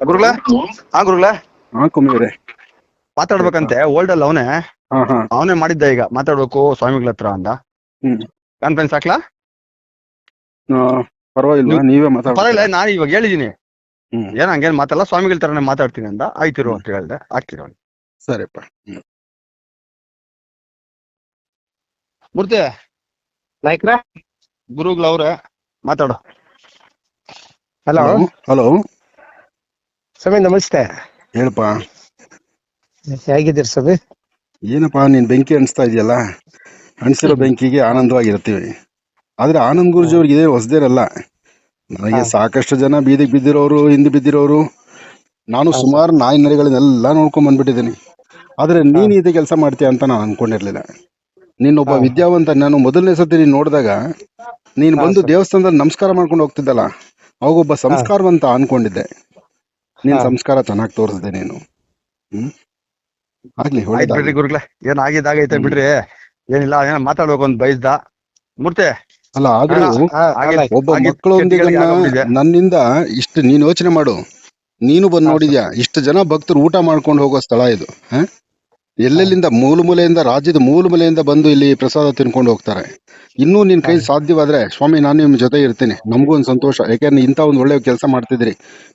ಗುರುಗಳ ಗುರುಗಳ ಹಾ ಕುಮ್ಮಿಯವರೇ. ಮಾತಾಡ್ಬೇಕಂತೆ ಓಲ್ಡ್ ಅಲ್ಲ ಅವನೇ ಹಾ ಹಾ ಅವನೇ ಮಾಡಿದ್ದ ಈಗ ಮಾತಾಡ್ಬೇಕು ಸ್ವಾಮಿಗಳ ಹತ್ರ ಅಂದ. ಹ್ಮ್ ಕಾನ್ಫರೆನ್ಸ್ ಹಾಕ್ಲಾ? ಆ, ಪರವಾಗಿಲ್ವಾ? ನೀವು ನೀವೇ ಪರವಾಗಿಲ್ಲ, ಮಾತಾಡ್ತೀರಾ? ನಾನು ಇವಾಗ ಹೇಳಿದೀನಿ ಹ್ಮ್ ಏನ್ ಹಂಗೇನ್ ಮಾತಲ್ಲ, ಸ್ವಾಮಿಗಳ ತರನೇ ಮಾತಾಡ್ತೀನಿ ಅಂದ. ಆಯ್ತಿರು ಹ್ಮ್ ಅಂತ ಹೇಳ್ದೆ, ಆಗ್ತಿರೋ ಸರಿಪ್ಪ. ಹ್ಮ್ ಮೂರ್ತಿ ನಾಯ್ಕ್ರ ಗುರುಗಳು ಅವ್ರೆ ಮಾತಾಡು. ಹಲೋ ಹಲೋ ಹಲೋ ಸ್ವಾಮಿ, ನಮಸ್ತೆ. ಹೇಳಪ್ಪ. ಹೇಗಿದ್ದೀರಿ ಸ್ವಾಮಿ? ಏನಪ್ಪಾ ನೀನ್ ಬೆಂಕಿ ಅಣಿಸ್ತಾ ಇದೆಯಲ್ಲ, ಅಣಿಸಿರೋ ಬೆಂಕಿಗೆ ಆನಂದವಾಗಿರ್ತೀವಿ. ಆದ್ರೆ ಆನಂದ್ ಗುರುಜಿ ಅವ್ರಿಗೆ ಇದೇ ಹೊಸದೇನಲ್ಲ. ನನಗೆ ಹಾ ಸಾಕಷ್ಟು ಜನ ಬೀದಿಗೆ ಬಿದ್ದಿರೋರು, ಹಿಂದೆ ಬಿದ್ದಿರೋರು, ನಾನು ಹಾ ಸರ್. ಸುಮಾರು ನಾಯಿ ನರಿಗಳನ್ನೆಲ್ಲ ನೋಡ್ಕೊಂಡ್ ಬಂದ್ಬಿಟ್ಟಿದ್ದೀನಿ. ಆದ್ರೆ ಹಾ ನೀನ್ ಇದೇ ಕೆಲಸ ಮಾಡ್ತೀಯ ಅಂತ ನಾನು ಅನ್ಕೊಂಡಿರ್ಲಿಲ್ಲ. ನೀನೊಬ್ಬ ಹಾ ವಿದ್ಯಾವಂತ. ನಾನು ಮೊದಲನೇ ಸತಿ ನೀನ್ ನೋಡಿದಾಗ ನೀನ್ ಹಾ ಬಂದು ಸರ್. ದೇವಸ್ಥಾನದಲ್ಲಿ ನಮಸ್ಕಾರ ಮಾಡ್ಕೊಂಡು ಹೋಗ್ತಿದ್ದಲ್ಲ, ಅವಾಗೊಬ್ಬ ಹಾ ಸಂಸ್ಕಾರವಂತ ಅನ್ಕೊಂಡಿದ್ದೆ. ನಿನ್ ಹಾ ಸಂಸ್ಕಾರ ಚೆನ್ನಾಗಿ ತೋರಿಸ್ದೆ ನೀನು. ಹ್ಮ್ ಆಗ್ಲಿ, ಆಯ್ತು ಬಿಡ್ರಿ ಒಳ್ಳೇದಾಗ್ಲಿ. ಗುರುಗಳೇ, ಏನ್ ಆಗಿದ್ದಾಗೈತೆ ಹ್ಮ್ ಬಿಡ್ರಿ. ಏನಿಲ್ಲ, ಏನೋ ಮಾತಾಡ್ಬೇಕು ಅಂತ ಬಯಸ್ದ ಮೂರ್ತಿ. ಅಲ್ಲ, ಹಾ ಆದ್ರೂ ಹಾ ಆಗಿ ಆಯ್ತು. ಒಬ್ಬ ಆಗಿದ್ ಕೆಟ್ಟಗಳಿಗೆ ಮಕ್ಕಳೊಂದಿಗನ್ನ ಆಗೋಗ್ಬಿಟ್ಟಿದೆ. ನನ್ನಿಂದ ಇಷ್ಟು ನೀನ್ ಯೋಚನೆ ಮಾಡು. ನೀನು ಬಂದ್ ಹಾ ಸರ್. ನೋಡಿದ್ಯಾ, ಇಷ್ಟು ಜನ ಭಕ್ತರು ಊಟ ಮಾಡ್ಕೊಂಡು ಹೋಗೋ ಸ್ಥಳ ಇದು. ಹಾ ಎಲ್ಲೆಲ್ಲಿಂದ ಮೂಲೆಯಿಂದ, ರಾಜ್ಯದ ಮೂಲೆಯಿಂದ ಬಂದು ಇಲ್ಲಿ ಪ್ರಸಾದ ತಿನ್ಕೊಂಡು ಹೋಗ್ತಾರೆ. ಇನ್ನೂ ನಿನ್ ಹಾ ಕೈ ಸಾಧ್ಯವಾದ್ರೆ, ಸ್ವಾಮಿ ನಾನು ನಿಮ್ ಜೊತೆ ಇರ್ತೀನಿ, ನಮಗೂ ಒಂದು ಸಂತೋಷ. ಯಾಕೆಂದ್ರೆ ಇಂಥ ಒಂದು ಒಳ್ಳೆ ಕೆಲಸ ಮಾಡ್ತಿದ್ರಿ,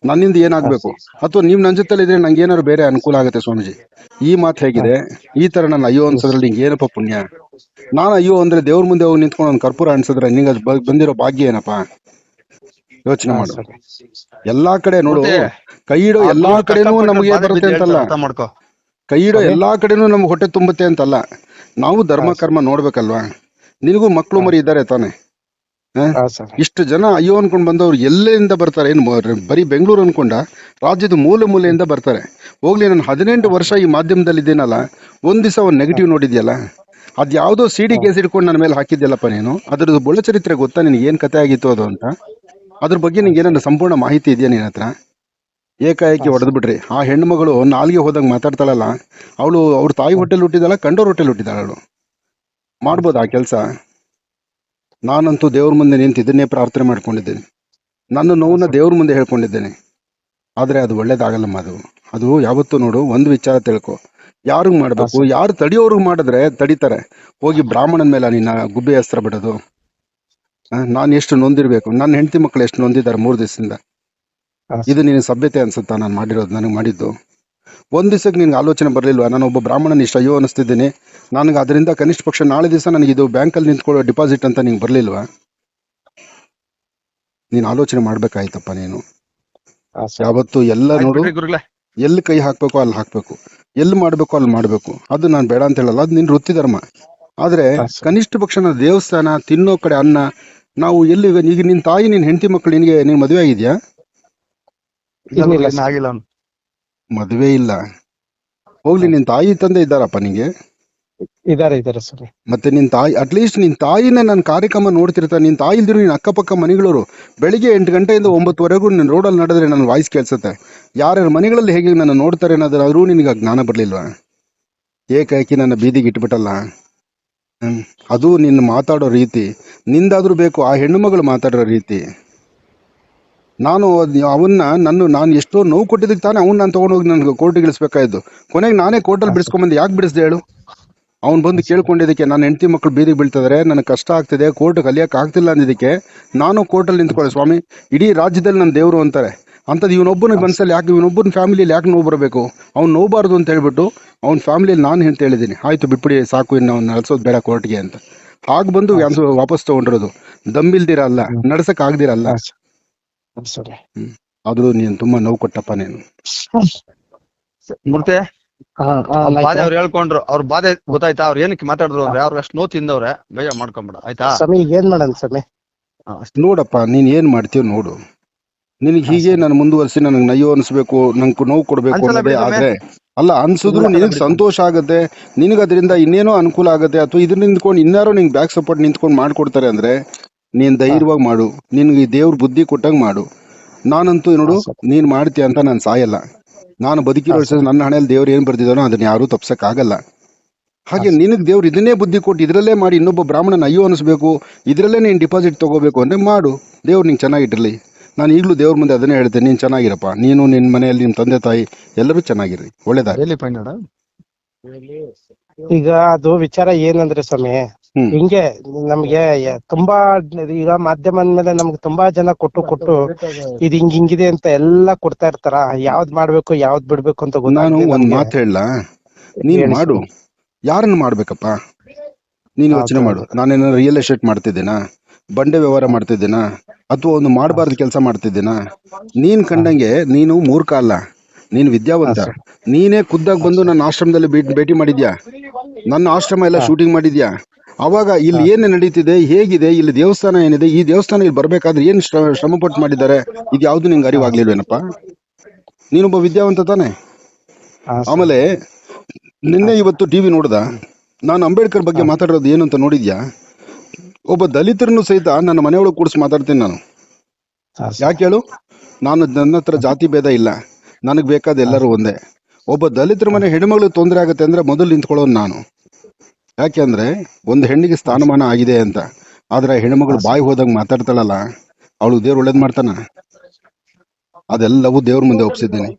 ನನ್ನಿಂದ ಹಾ ಏನಾಗ್ಬೇಕು, ಅಥವಾ ನೀವ್ ನನ್ ಜೊತೆಲಿ ಇದ್ರೆ ನಂಗೆ ಏನಾದ್ರು ಬೇರೆ ಅನುಕೂಲ ಆಗುತ್ತೆ ಸ್ವಾಮೀಜಿ. ಈ ಮಾತು ಹಾ ಹೇಗಿದೆ? ಈ ತರ ನನ್ನ ಅಯ್ಯೋ ಎಸ್. ಅನ್ಸೋದ್ರಲ್ಲಿ ನಿಂಗೆ ಏನಪ್ಪ ಪುಣ್ಯ? ನಾನು ಅಯ್ಯೋ ಅಂದ್ರೆ ದೇವ್ರ ಮುಂದೆ ಹೋಗಿ ನಿಂತ್ಕೊಂಡು ಒಂದು ಕರ್ಪೂರ ಅನ್ಸಿದ್ರೆ ನಿಂಗೆ ಅದು ಬಂದಿರೋ ಭಾಗ್ಯ ಏನಪ್ಪಾ? ಯೋಚನೆ ಹಾ ಮಾಡು. ಸರ್. ಎಲ್ಲಾ ಕಡೆ ನೋಡು, ಮೂರ್ತಿ, ಕೈ ಇಡೋ ಆ ಎಲ್ಲಾ ಗುರುಗಳು ಕಡೆನೂ ಕಷ್ಟಪಟ್ಟು ನಮಗೆ ಬಾಧೆ ಬರುತ್ತೆ ಬಿದ್ದು ಅಂತಲ್ಲ. ಹೇಳ್ತಾರೆ, ಅರ್ಥ ಮಾಡ್ಕೊ. ಕೈ ಇಡೋ ಸ್ವಾಮಿ. ಎಲ್ಲಾ ಕಡೆನೂ ನಮ್ಗೆ ಹೊಟ್ಟೆ ತುಂಬುತ್ತೆ ಅಂತಲ್ಲ. ನಾವು ಹಾ ಧರ್ಮ ಸರ್. ಕರ್ಮ ನೋಡ್ಬೇಕಲ್ವಾ? ನಿನಗೂ ಮಕ್ಕಳು ಹಾ ಮರಿ ಇದ್ದಾರೆ ತಾನೆ? ಹಾ ಸರ್. ಇಷ್ಟು ಜನ ಅಯ್ಯೋ ಅನ್ಕೊಂಡ್ ಬಂದವ್ರು ಎಲ್ಲಿಂದ ಬರ್ತಾರೆ? ಏನು ಬರೀ ಬೆಂಗಳೂರು ಅನ್ಕೊಂಡ? ರಾಜ್ಯದ ಮೂಲೆಯಿಂದ ಬರ್ತಾರೆ. ಹೋಗ್ಲಿ, ನಾನು 18 ವರ್ಷ ಈ ಮಾಧ್ಯಮದಲ್ಲಿ ಇದ್ದೀನಲ್ಲ, ಒಂದ್ ದಿವಸ ಒಂದು ಹಾ ನೆಗೆಟಿವ್ ನೋಡಿದ್ಯಲ್ಲ? ಅದ್ಯಾವುದೋ ಸಿಡಿ ಹಾ ಕೇಸ್ ಇಟ್ಕೊಂಡು ನನ್ನ ಮೇಲೆ ಹಾಕಿದ್ಯಲ್ಲಪ್ಪ ನೀನು. ಅದ್ರದ್ದು ಬುಳ್ಳ ಚರಿತ್ರೆ ಗೊತ್ತಾ ನಿನಗೆ? ಏನ್ ಕತೆ ಆಗಿತ್ತು ಅದು ಅಂತ? ಅದ್ರ ಬಗ್ಗೆ ಹಾ ನಿಂಗೆ ಸರ್. ಏನಾದ್ರು ಸಂಪೂರ್ಣ ಮಾಹಿತಿ ಇದೆಯಾ ನಿನ್ನ ಹತ್ರ? ಹಾ ಏಕಾಏಕಿ ಹೊಡೆದು ಸರ್. ಬಿಟ್ರಿ. ಆ ಹೆಣ್ಮಗಳು ನಾಲ್ಗೆ ಹೋದಂಗೆ ಮಾತಾಡ್ತಾಳಲ್ಲ, ಅವಳು ಅವ್ರ ತಾಯಿ ಹಾ ಹೊಟ್ಟೆಲ್ ಹುಟ್ಟಿದಾಳ, ಕಂಡೋರ್ ಹೊಟ್ಟೆಲ್ ಹುಟ್ಟಿದಾಳ ಅವಳು? ಹಾ ಮಾಡ್ಬೋದು ಆ ಸರ್. ಕೆಲಸ? ನಾನಂತೂ ದೇವ್ರ ಮುಂದೆ ನಿಂತು ಇದನ್ನೇ ಪ್ರಾರ್ಥನೆ ಮಾಡ್ಕೊಂಡಿದ್ದೇನೆ. ನನ್ನ ಹಾ ನೋವನ್ನ ಸರ್. ದೇವ್ರ ಮುಂದೆ ಹೇಳ್ಕೊಂಡಿದ್ದೇನೆ. ಆದ್ರೆ ಅದು ಒಳ್ಳೇದಾಗಲ್ಲಮ್ಮ. ಅದು ಯಾವತ್ತೂ ನೋಡು, ಒಂದು ವಿಚಾರ ತಿಳ್ಕೊ. ಯಾರಿಗ್ ಹಾ ಮಾಡ್ಬೇಕು? ಸರ್. ಯಾರು ತಡಿಯೋರ್ಗ್ ಮಾಡಿದ್ರೆ ತಡಿತಾರೆ. ಹೋಗಿ ಬ್ರಾಹ್ಮಣನ ಮೇಲೆ ನಿನ್ನ ಗುಬ್ಬೆ ಅಸ್ತ್ರ ಬಿಡೋದು? ನಾನು ಎಷ್ಟು ನೊಂದಿರ್ಬೇಕು, ನನ್ನ ಹೆಂಡತಿ ಮಕ್ಕಳು ಎಷ್ಟು ನೊಂದಿದ್ದಾರೆ 3 ದಿವಸದಿಂದ. ಹಾ ಇದು ಸರ್. ನಿನ್ನ ಸಭ್ಯತೆ ಅನ್ಸುತ್ತಾ? ನಾನು ಮಾಡಿರೋದು, ನನಗೆ ಮಾಡಿದ್ದು. ಒಂದ್ ದಿವಸಕ್ಕೆ ನಿನ್ಗೆ ಆಲೋಚನೆ ಬರಲಿಲ್ವಾ? ನಾನು ಒಬ್ಬ ಬ್ರಾಹ್ಮಣನ ಇಷ್ಟ ಅಯ್ಯೋ ಅನಿಸ್ತಿದ್ದೀನಿ, ನನಗೆ ಅದರಿಂದ ಕನಿಷ್ಠ ಪಕ್ಷ ನಾಳೆ ದಿವಸ ನನಗೆ ಇದು ಬ್ಯಾಂಕಲ್ಲಿ ನಿಂತ್ಕೊಳ್ಳೋ ಡಿಪಾಸಿಟ್ ಅಂತ ನಿಂಗೆ ಬರಲಿಲ್ವಾ? ನೀನು ಆಲೋಚನೆ ಮಾಡ್ಬೇಕಾಯ್ತಪ್ಪ ನೀನು. ಹಾ ಸರ್. ಯಾವತ್ತು ಎಲ್ಲ ಆಯ್ತು ನೋಡು, ಬಿಡ್ರಿ ಗುರುಗಳೇ. ಎಲ್ಲಿ ಕೈ ಹಾಕ್ಬೇಕು ಅಲ್ಲಿ ಹಾಕ್ಬೇಕು, ಎಲ್ಲಿ ಮಾಡ್ಬೇಕು ಅಲ್ಲಿ ಮಾಡ್ಬೇಕು. ಅದು ನಾನು ಬೇಡ ಅಂತ ಹೇಳಲ್ಲ, ಅದು ನಿನ್ನ ವೃತ್ತಿ ಧರ್ಮ. ಆದ್ರೆ ಹಾ ಸರ್. ಕನಿಷ್ಠ ಪಕ್ಷ ನಾವು ದೇವಸ್ಥಾನ, ತಿನ್ನೋ ಕಡೆ ಅನ್ನ, ನಾವು ಎಲ್ಲಿ ಈಗ ನಿನ್ನ ತಾಯಿ, ನಿನ್ನ ಹೆಂಡತಿ ಮಕ್ಕಳು, ನೀನು ಮದುವೆ ಆಗಿದ್ಯಾ? ಇಲ್ಲ ಇನ್ನಿಲ್ಲ ಗುರುಗಳೇ, ಇನ್ನ ಸರ್. ಆಗಿಲ್ಲ ಅವ್ನು. ಮದುವೆ ಇಲ್ಲ. ಹೋಗ್ಲಿ, ಹಾ ನಿನ್ನ ತಾಯಿ ತಂದೆ ಇದ್ದಾರಪ್ಪ ನಿಂಗೆ? ಇದಾರೆ ಸ್ವಾಮಿ. ಮತ್ತೆ ನಿನ್ನ ತಾಯಿ, ಅಟ್ಲೀಸ್ಟ್ ನಿನ್ನ ತಾಯಿನ ನನ್ನ ಕಾರ್ಯಕ್ರಮ ನೋಡ್ತಿರ್ತಾರೆ. ನಿನ್ನ ತಾಯಿ ಇಲ್ದಿರು ನಿನ್ನ ಅಕ್ಕಪಕ್ಕ ಮನೆಗಳವರು ಬೆಳಿಗ್ಗೆ 8 ಗಂಟೆಯಿಂದ 9ವರೆಗೂ ನಿನ್ನ ರೋಡಲ್ಲಿ ನಡೆದ್ರೆ ನನ್ನ ವಾಯ್ಸ್ ಕೇಳಿಸುತ್ತೆ. ಯಾರ್ಯಾರ ಮನೆಗಳಲ್ಲಿ ಹೇಗೆ ನನ್ನ ನೋಡ್ತಾರೆ ಅನ್ನೋದಾದ್ರೂ ನಿನಗೆ ಜ್ಞಾನ ಬರಲಿಲ್ವಾ? ಏಕಾಏಕಿ ನನ್ನ ಬೀದಿಗೆ ಇಟ್ಬಿಟ್ಟಲ್ಲ. ಅದು ನಿನ್ನ ಮಾತಾಡೋ ರೀತಿ. ನಿಂದಾದ್ರೂ ಬೇಕು ಆ ಹೆಣ್ಣು ಮಗಳು ಮಾತಾಡೋ ರೀತಿ. ನಾನು ನಾನು ಎಷ್ಟೋ ನೋವು ಕೊಟ್ಟಿದ್ದಕ್ಕೆ ತಾನೇ ಅವ್ನು ನಾನು ತೊಗೊಂಡೋಗಿ ನನಗೆ ಕೋರ್ಟಿಗೆ ಇಳಿಸ್ಬೇಕಾಯ್ತು. ಕೊನೆಗೆ ನಾನೇ ಕೋರ್ಟಲ್ಲಿ ಹಾ ಸರ್. ಬಿಡಿಸ್ಕೊಂಬಂದು. ಯಾಕೆ ಬಿಡಿಸ್ದೆ ಹೇಳು? ಅವ್ನು ಬಂದು ಹಾ ಸರ್. ಕೇಳ್ಕೊಂಡಿದ್ದಕ್ಕೆ, ನನ್ನ ಹೆಂಡತಿ ಮಕ್ಕಳು ಬೀದಿಗೆ ಬೀಳ್ತಿದ್ದಾರೆ, ನನಗೆ ಕಷ್ಟ ಆಗ್ತಿದೆ, ಕೋರ್ಟ್ ಕಲಿಯಕ್ಕೆ ಆಗ್ತಿಲ್ಲ ಅಂದಿದ್ದಕ್ಕೆ ನಾನು ಕೋರ್ಟಲ್ಲಿ ಹಾ ನಿಂತ್ಕೊಳ್ಳಿ, ಸರ್. ಸ್ವಾಮಿ ಇಡೀ ರಾಜ್ಯದಲ್ಲಿ ನನ್ನ ದೇವರು ಅಂತಾರೆ. ಅಂಥದ್ದು ಇವನೊಬ್ಬನ ಹಾ ಸರ್. ಮನಸ್ಸಲ್ಲಿ ಯಾಕೆ, ಇವನೊಬ್ಬನ ಫ್ಯಾಮಿಲಿಯಲ್ಲಿ ಯಾಕೆ ನೋವು ಬರಬೇಕು? ಅವ್ನು ನೋವಬಾರ್ದು ಅಂತ ಹೇಳ್ಬಿಟ್ಟು ಅವ್ನ ಫ್ಯಾಮಿಲಿಯಲ್ಲಿ ನಾನು ಅಂತ ಹೇಳಿದ್ದೀನಿ, ಆಯ್ತು ಬಿಟ್ಬಿಡಿ ಸಾಕು, ಇನ್ನು ಅವ್ನು ನಡೆಸೋದು ಬೇಡ ಕೋರ್ಟ್ಗೆ ಅಂತ. ಹಾಗೆ ಬಂದು ಹಾ ಸರ್. ವಾಪಸ್ ತೊಗೊಂಡಿರೋದು. ದಮ್ಮಿಲ್ದಿರ ಅಲ್ಲ, ಹ್ಮ್. ನಡ್ಸಕ್ ಆಗ್ದಿರಲ್ಲ. ಹಾ ಸರ್. ಹಾ ಸರ್. ಆದ್ರೂ ನೀನು ತುಂಬಾ ನೋವು ಕೊಟ್ಟಪ್ಪ ನೀನು. ಮೂರ್ತಿ, ಹಾ ಅವ್ರ ಬಾಧೆ ನಾಯ್ಕ್ರ. ಅವ್ರು ಹೇಳ್ಕೊಂಡ್ರು, ಅವ್ರ ಬಾಧೆ ಗೊತ್ತಾಯ್ತಾ? ಅವ್ರು ಏನಕ್ಕೆ ಮಾತಾಡಿದ್ರು ಅಂದ್ರೆ, ಅವ್ರು ಅಷ್ಟು ನೋವು ತಿಂದವ್ರೆ, ಬೇಜಾರ್ ಮಾಡ್ಕೊಂಬೇಡ ಆಯ್ತಾ? ಸ್ವಾಮಿ, ಈಗ ಏನ್ ಮಾಡೋಣ ಸ್ವಾಮಿ? ಅಷ್ಟೇ. ನೋಡಪ್ಪ, ನೀನ್ ಏನ್ ಮಾಡ್ತೀವ್ ನೋಡು. ನಿನಗೆ ಹಾ ಹೀಗೆ ಸರ್. ನಾನು ಮುಂದುವರಿಸಿ ನನಗೆ ನಯ್ಯೋ ಅನಿಸ್ಬೇಕು, ನಂಗೆ ನೋವು ಕೊಡಬೇಕು ಅನ್ಸಲ್ಲ ಅನ್ನೋದೇ ಬಿಡಿ ಸ್ವಾಮಿ, ಆದ್ರೆ ಅಲ್ಲ. ಅನ್ಸಿದ್ರು ಅನ್ಸಲ್ಲ ನಿನಗೆ ಬಿಡಿ ಸ್ವಾಮಿ. ಸಂತೋಷ ಆಗುತ್ತೆ, ನಿನಗೆ ಅದರಿಂದ ಇನ್ನೇನೋ ಅನುಕೂಲ ಆಗುತ್ತೆ, ಅಥವಾ ಇದ್ರ ನಿಂತ್ಕೊಂಡು ಇನ್ಯಾರೋ ನಿಂಗೆ ಬ್ಯಾಕ್ ಸಪೋರ್ಟ್ ನಿಂತ್ಕೊಂಡು ಮಾಡ್ಕೊಡ್ತಾರೆ ಅಂದ್ರೆ ನೀನ್ ಹಾ ಧೈರ್ಯವಾಗಿ ಮಾಡು. ನಿನ್ಗೆ ದೇವ್ರ ಬುದ್ಧಿ ಕೊಟ್ಟಂಗೆ ಮಾಡು. ನಾನಂತೂ ಹಾ ನೋಡು, ಸರ್. ನೀನ್ ಮಾಡ್ತೀಯ ಅಂತ ನಾನು ಸಾಯಲ್ಲ. ನಾನು ಹಾ ಬದುಕಿರೋ ಸರ್. ನನ್ನ ಹಣೆಯಲ್ಲಿ ದೇವ್ರು ಏನ್ ಬರ್ದಿದಾನೋ ಅದನ್ನ ಯಾರೂ ತಪ್ಸಕ್ ಆಗಲ್ಲ. ಹಾ ಹಾಗೆ ಸರ್. ನಿನಗೆ ದೇವ್ರು ಇದನ್ನೇ ಬುದ್ಧಿ ಕೊಟ್ಟು ಇದರಲ್ಲೇ ಮಾಡಿ ಇನ್ನೊಬ್ಬ ಬ್ರಾಹ್ಮಣನ ಅಯ್ಯೋ ಅನಿಸ್ಬೇಕು, ಇದರಲ್ಲೇ ನೀನು ಡಿಪಾಸಿಟ್ ತಗೋಬೇಕು ಅಂದ್ರೆ ಮಾಡು. ದೇವ್ರು ನಿಂಗೆ ಚೆನ್ನಾಗಿಟ್ಟಿರ್ಲಿ. ನಾನು ಈಗಲೂ ದೇವ್ರ ಮುಂದೆ ಅದನ್ನೇ ಹೇಳ್ತೇನೆ, ನೀನು ಚೆನ್ನಾಗಿರಪ್ಪ, ನೀನು ನಿನ್ನ ಮನೆಯಲ್ಲಿ ನಿಮ್ಮ ತಂದೆ ತಾಯಿ ಎಲ್ಲರೂ ಚೆನ್ನಾಗಿರ್ರಿ, ಒಳ್ಳೇದಾಗಿ. ಡೈಲಿ ಪಾಯಿಂಟ್ ಈಗ ಅದು ವಿಚಾರ ಏನಂದ್ರೆ ಸ್ವಾಮಿ, ಹ್ಮ್. ಹಿಂಗೆ ನಮ್ಗೆ ತುಂಬಾ ಈಗ ಮಾಧ್ಯಮ ಅಂದ್ಮೇಲೆ ನಮ್ಗೆ ತುಂಬಾ ಜನ ಕೊಟ್ಟು ಇದು ಹಿಂಗಿದೆ ಅಂತ ಎಲ್ಲಾ ಕೊಡ್ತಾ ಇರ್ತಾರ. ಯಾವ್ದ್ ಮಾಡ್ಬೇಕು ಯಾವ್ದ್ ಬಿಡ್ಬೇಕು ಅಂತ ನಾನು ಗೊತ್ತಾಗ್ಲಿ ಒಂದ್ ನಮ್ಗೆ. ಮಾತು ಹೇಳಲ್ಲ, ನೀನ್ ಹೇಳಿ ಮಾಡು. ಸ್ವಾಮಿ. ಯಾರನ್ನ ಮಾಡ್ಬೇಕಪ್ಪ ನೀನ್ ಯೋಚನೆ ಹೌದು, ಮಾಡು. ಹೌದು. ನಾನೇನಾದ್ರು ರಿಯಲ್ ಎಸ್ಟೇಟ್ ಮಾಡ್ತಿದ್ದೀನಾ, ಬಂಡೆ ವ್ಯವಹಾರ ಮಾಡ್ತಿದ್ದೀನಾ, ಅಥವಾ ಒಂದು ಮಾಡಬಾರ್ದು ಕೆಲಸ ಮಾಡ್ತಿದ್ದೀನಾ? ನೀನ್ ಕಂಡಂಗೆ ನೀನು ಮೂರ್ಖ ಅಲ್ಲ, ನೀನು ವಿದ್ಯಾವಂತ. ಸರ್. ನೀನೇ ಖುದ್ದಾಗಿ ಬಂದು ನನ್ನ ಆಶ್ರಮದಲ್ಲಿ ಭೇಟಿ ಮಾಡಿದ್ಯಾ, ನನ್ನ ಆಶ್ರಮ ಎಲ್ಲ ಶೂಟಿಂಗ್ ಮಾಡಿದ್ಯಾ? ಅವಾಗ ಇಲ್ಲಿ ಏನು ನಡೀತಿದೆ, ಹೇಗಿದೆ, ಇಲ್ಲಿ ದೇವಸ್ಥಾನ ಏನಿದೆ, ಈ ದೇವಸ್ಥಾನ ಇಲ್ಲಿ ಬರ್ಬೇಕಾದ್ರೆ ಏನ್ ಶ್ರಮ ಪಟ್ಟು ಮಾಡಿದ್ದಾರೆ, ಇದು ಯಾವ್ದು ನಿಂಗೆ ಅರಿವಾಗ್ಲಿಲ್ವೇನಪ್ಪ? ನೀನೊಬ್ಬ ವಿದ್ಯಾವಂತ ತಾನೆ. ಆಮೇಲೆ ನಿನ್ನೆ ಇವತ್ತು ಟಿವಿ ನೋಡ್ದ, ನಾನು ಅಂಬೇಡ್ಕರ್ ಬಗ್ಗೆ ಮಾತಾಡೋದು ಏನು ಅಂತ ನೋಡಿದ್ಯಾ? ಒಬ್ಬ ದಲಿತರನ್ನು ಸಹಿತ ನನ್ನ ಮನೆಯೊಳಗೆ ಕೂಡಿಸಿ ಮಾತಾಡ್ತೀನಿ ನಾನು. ಯಾಕೆ ಹೇಳು? ನನ್ನ ಹತ್ರ ಜಾತಿ ಭೇದ ಇಲ್ಲ, ನನಗೆ ಬೇಕಾದ ಎಲ್ಲರೂ ಒಂದೇ. ಒಬ್ಬ ದಲಿತರ ಮನೆ ಹೆಣ್ಮಗಳಿಗೆ ತೊಂದರೆ ಆಗುತ್ತೆ ಅಂದ್ರೆ ಮೊದಲು ನಿಂತ್ಕೊಳ್ಳೋನು ನಾನು. ಯಾಕೆಂದ್ರೆ ಒಂದು ಹೆಣ್ಣಿಗೆ ಸ್ಥಾನಮಾನ ಆಗಿದೆ ಅಂತ. ಆದ್ರೆ ಹೆಣ್ಮಗಳು ಬಾಯಿ ಹೋದಂಗೆ ಮಾತಾಡ್ತಾಳಲ್ಲ, ಅವಳು ದೇವ್ರು ಒಳ್ಳೇದ್ ಮಾಡ್ತಾನ? ಅದೆಲ್ಲವೂ ದೇವ್ರ ಮುಂದೆ ಒಪ್ಸಿದ್ದೀನಿ,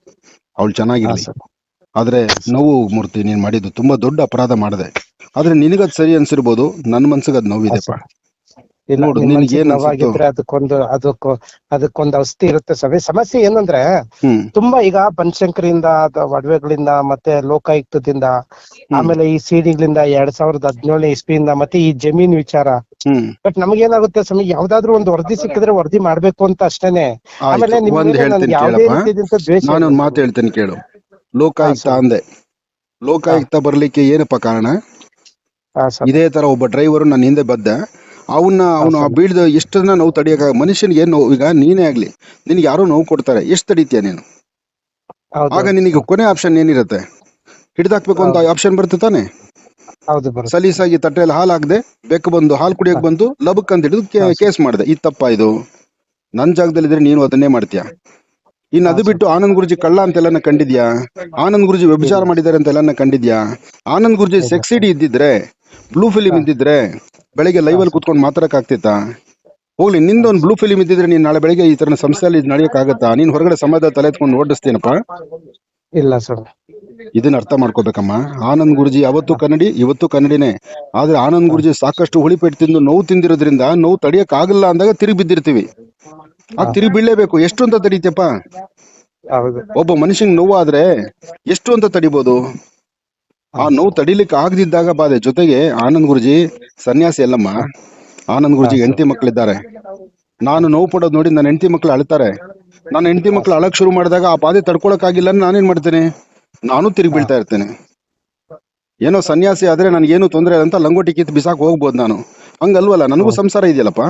ಅವಳು ಚೆನ್ನಾಗಿರ್ಲಿ. ಆದ್ರೆ ನೋವು ಮೂರ್ತಿ, ನೀನ್ ಮಾಡಿದ್ದು ತುಂಬಾ ದೊಡ್ಡ ಅಪರಾಧ ಮಾಡಿದೆ. ಆದ್ರೆ ನಿನಗದ್ ಸರಿ ಅನ್ಸಿರ್ಬೋದು, ನನ್ನ ಮನ್ಸಿಗೆ ಅದ್ ನೋವಿದೆಪ್ಪ. ಇಲ್ಲ, ನೋಡು, ನಿಮ್ ನಿನಗೆ ಮನ್ಸಿಗೆ ಏನ್ ಅನ್ಸುತ್ತೋ. ನೋವಾಗಿದ್ರೆ ಅದಕ್ಕೊಂದು ಔಷಧಿ ಇರುತ್ತೆ ಸ್ವಾಮಿ. ಸಮಸ್ಯೆ ಏನಂದ್ರೆ ಹ್ಮ್ ತುಂಬಾ ಈಗ ಬನಶಂಕರಿಯಿಂದ ಒಡವೆಗಳಿಂದ ಮತ್ತೆ ಲೋಕಾಯುಕ್ತದಿಂದ ಆಮೇಲೆ ಈ ಸಿಡಿಗಳಿಂದ 2017 ಇಸ್ವಿಯಿಂದ ಮತ್ತೆ ಈ ಜಮೀನ್ ವಿಚಾರ. ಹ್ಮ್ ಬಟ್ ನಮಗೇನಾಗುತ್ತೆ ಸ್ವಾಮಿ, ಯಾವ್ದಾದ್ರು ಒಂದು ವರದಿ ಸಿಕ್ಕಿದ್ರೆ ವರದಿ ಮಾಡ್ಬೇಕು ಅಂತ ಅಷ್ಟೇನೆ. ಆಮೇಲೆ ಆಯ್ತು, ನಿಮ್ ಒಂದ್ ಮೇಲೆ ಹೇಳ್ತೀನಿ ನನ್ಗೆ ಯಾವುದೇ ಕೇಳಪ್ಪ. ರೀತಿಯಾದಂತ ದ್ವೇಷ ಇಲ್ಲ ನಾನೊಂದ್ ಸ್ವಾಮಿ. ಮಾತು ಹೇಳ್ತೀನಿ ಕೇಳು. ಲೋಕಾಯುಕ್ತ ಸರ್. ಅಂದೆ, ಲೋಕಾಯುಕ್ತ ಬರ್ಲಿಕ್ಕೆ ಏನಪ್ಪ ಕಾರಣ? ಸರ್. ಇದೇ ತರ ಒಬ್ಬ ಡ್ರೈವರ್ ನನ್ನ ಹಿಂದೆ ಬದ್ದ, ಅವನು ಸರ್. ಬೀಳ್ದ ಎಷ್ಟನ್ನ ನೋವು ತಡಿಯಕ. ಮನುಷ್ಯನಿಗೆ ಏನ್ ನೋವು? ಈಗ ನೀನೇ ಆಗ್ಲಿ, ನಿನ್ಗೆ ಯಾರೋ ನೋವು ಕೊಡ್ತಾರೆ, ಎಷ್ಟು ತಡಿತೀಯ ನೀನು? ಹೌದು, ಆಗ ನಿನಗೆ ಕೊನೆ ಆಪ್ಷನ್ ಏನಿರುತ್ತೆ? ಹಿಡ್ದಾಕ್ಬೇಕು ಅಂತ ಆಪ್ಷನ್ ಬರುತ್ತೆ ತಾನೆ. ಹೌದು, ಬರುತ್ತೆ. ಸಲೀಸಾಗಿ ತಟ್ಟೆಯಲ್ಲಿ ಹಾಲು ಹಾಕ್ದೆ, ಬೆಕ್ಕು ಬಂದು ಹಾಲು ಕುಡಿಯಕ್ ಬಂತು, ಲಬಕ್ ಅಂತ ಹಿಡಿದು ಕೇಸ್ ಮಾಡಿದೆ. ಇದು ತಪ್ಪ? ಇದು ನನ್ ಜಾಗದಲ್ಲಿದ್ರೆ ನೀನು ಅದನ್ನೇ ಮಾಡ್ತೀಯ. ಇನ್ನು ಅದು ಬಿಟ್ಟು ಆನಂದ್ ಗುರುಜಿ ಕಳ್ಳ ಅಂತೆಲ್ಲ ಕಂಡಿದ್ಯಾ? ಆನಂದ್ ಗುರುಜಿ ವ್ಯಭಿಚಾರ ಮಾಡಿದ್ದಾರೆ ಅಂತೆಲ್ಲ ಕಂಡಿದ್ಯಾ? ಆನಂದ್ ಗುರುಜಿ ಸೆಕ್ಸಿಡಿ ಇದ್ದಿದ್ರೆ, ಬ್ಲೂ ಫಿಲಿಂ ಇದ್ದಿದ್ರೆ ಬೆಳಿಗ್ಗೆ ಲೈವ್ ಅಲ್ಲಿ ಕುತ್ಕೊಂಡು ಮಾತಾಡಕ್ ಆಗ್ತಿತ್ತಾ? ಹೋಗ್ಲಿ, ನಿಂದೊಂದು ಬ್ಲೂ ಫಿಲಿಂ ಇದ್ದಿದ್ರೆ ನೀನ್ ನಾಳೆ ಬೆಳಿಗ್ಗೆ ಈ ತರ ಸಂಸ್ಥೆಯಲ್ಲಿ ನಡೆಯಕ್ ಆಗತ್ತಾ? ನೀನ್ ಹೊರಗಡೆ ಸಮಾಜ ತಲೆ ಎತ್ಕೊಂಡು ಓಡಿಸ್ತೀನಪ್ಪ? ಇಲ್ಲ ಸರ್. ಇದನ್ನ ಅರ್ಥ ಮಾಡ್ಕೋಬೇಕಮ್ಮ. ಆನಂದ್ ಗುರುಜಿ ಅವತ್ತು ಕನ್ನಡಿ, ಇವತ್ತು ಕನ್ನಡಿನೇ. ಆದ್ರೆ ಆನಂದ್ ಗುರುಜಿ ಸಾಕಷ್ಟು ಹುಳಿಪೆಟ್ಟು ತಿಂದು ನೋವು ತಿಂದಿರೋದ್ರಿಂದ ನೋವು ತಡಿಯಕ್ ಆಗಲ್ಲ ಅಂದಾಗ ತಿರುಗಿ ಬಿದ್ದಿರ್ತೀವಿ. ಆಗ ತಿರುಗಿ ಬೀಳಲೇಬೇಕು. ಎಷ್ಟು ಅಂತ ತಡೀತಪ್ಪ? ಹೌದು. ಒಬ್ಬ ಮನುಷ್ಯಂಗ್ ನೋವು ಆದ್ರೆ ಎಷ್ಟು ಅಂತ ತಡಿಬೋದು? ಆ ನೋವು ತಡಿಲಿಕ್ಕೆ ಆಗದಿದ್ದಾಗ ಬಾಧೆ. ಜೊತೆಗೆ ಆನಂದ್ ಗುರುಜಿ ಸನ್ಯಾಸಿ ಅಲ್ಲಮ್ಮ. ಆನಂದ್ ಗುರುಜಿ ಹೆಂಡತಿ ಮಕ್ಳಿದ್ದಾರೆ. ನಾನು ನೋವು ಪಡೋದು ನೋಡಿ ನನ್ನ ಹೆಂಡತಿ ಮಕ್ಳು ಅಳ್ತಾರೆ. ನನ್ನ ಹೆಂಡತಿ ಮಕ್ಳು ಅಳಕ್ ಶುರು ಮಾಡಿದಾಗ ಆ ಬಾಧೆ ತಡ್ಕೊಳಕ್ ಆಗಿಲ್ಲ, ನಾನೇನ್ ಮಾಡ್ತೇನೆ? ನಾನು ತಿರುಗಿ ಬೀಳ್ತಾ ಇರ್ತೇನೆ. ಏನೋ ಸನ್ಯಾಸಿ ಆದ್ರೆ ನನ್ಗೇನು ತೊಂದರೆ ಇಲ್ಲ ಅಂತ ಲಂಗೋಟಿ ಕಿತ್ತು ಬಿಸಾಕ್ ಹೋಗ್ಬೋದು ನಾನು. ಹಂಗಲ್ವಲ್ಲ, ನನಗೂ ಸಂಸಾರ ಇದೆಯಲ್ಲಪ್ಪ.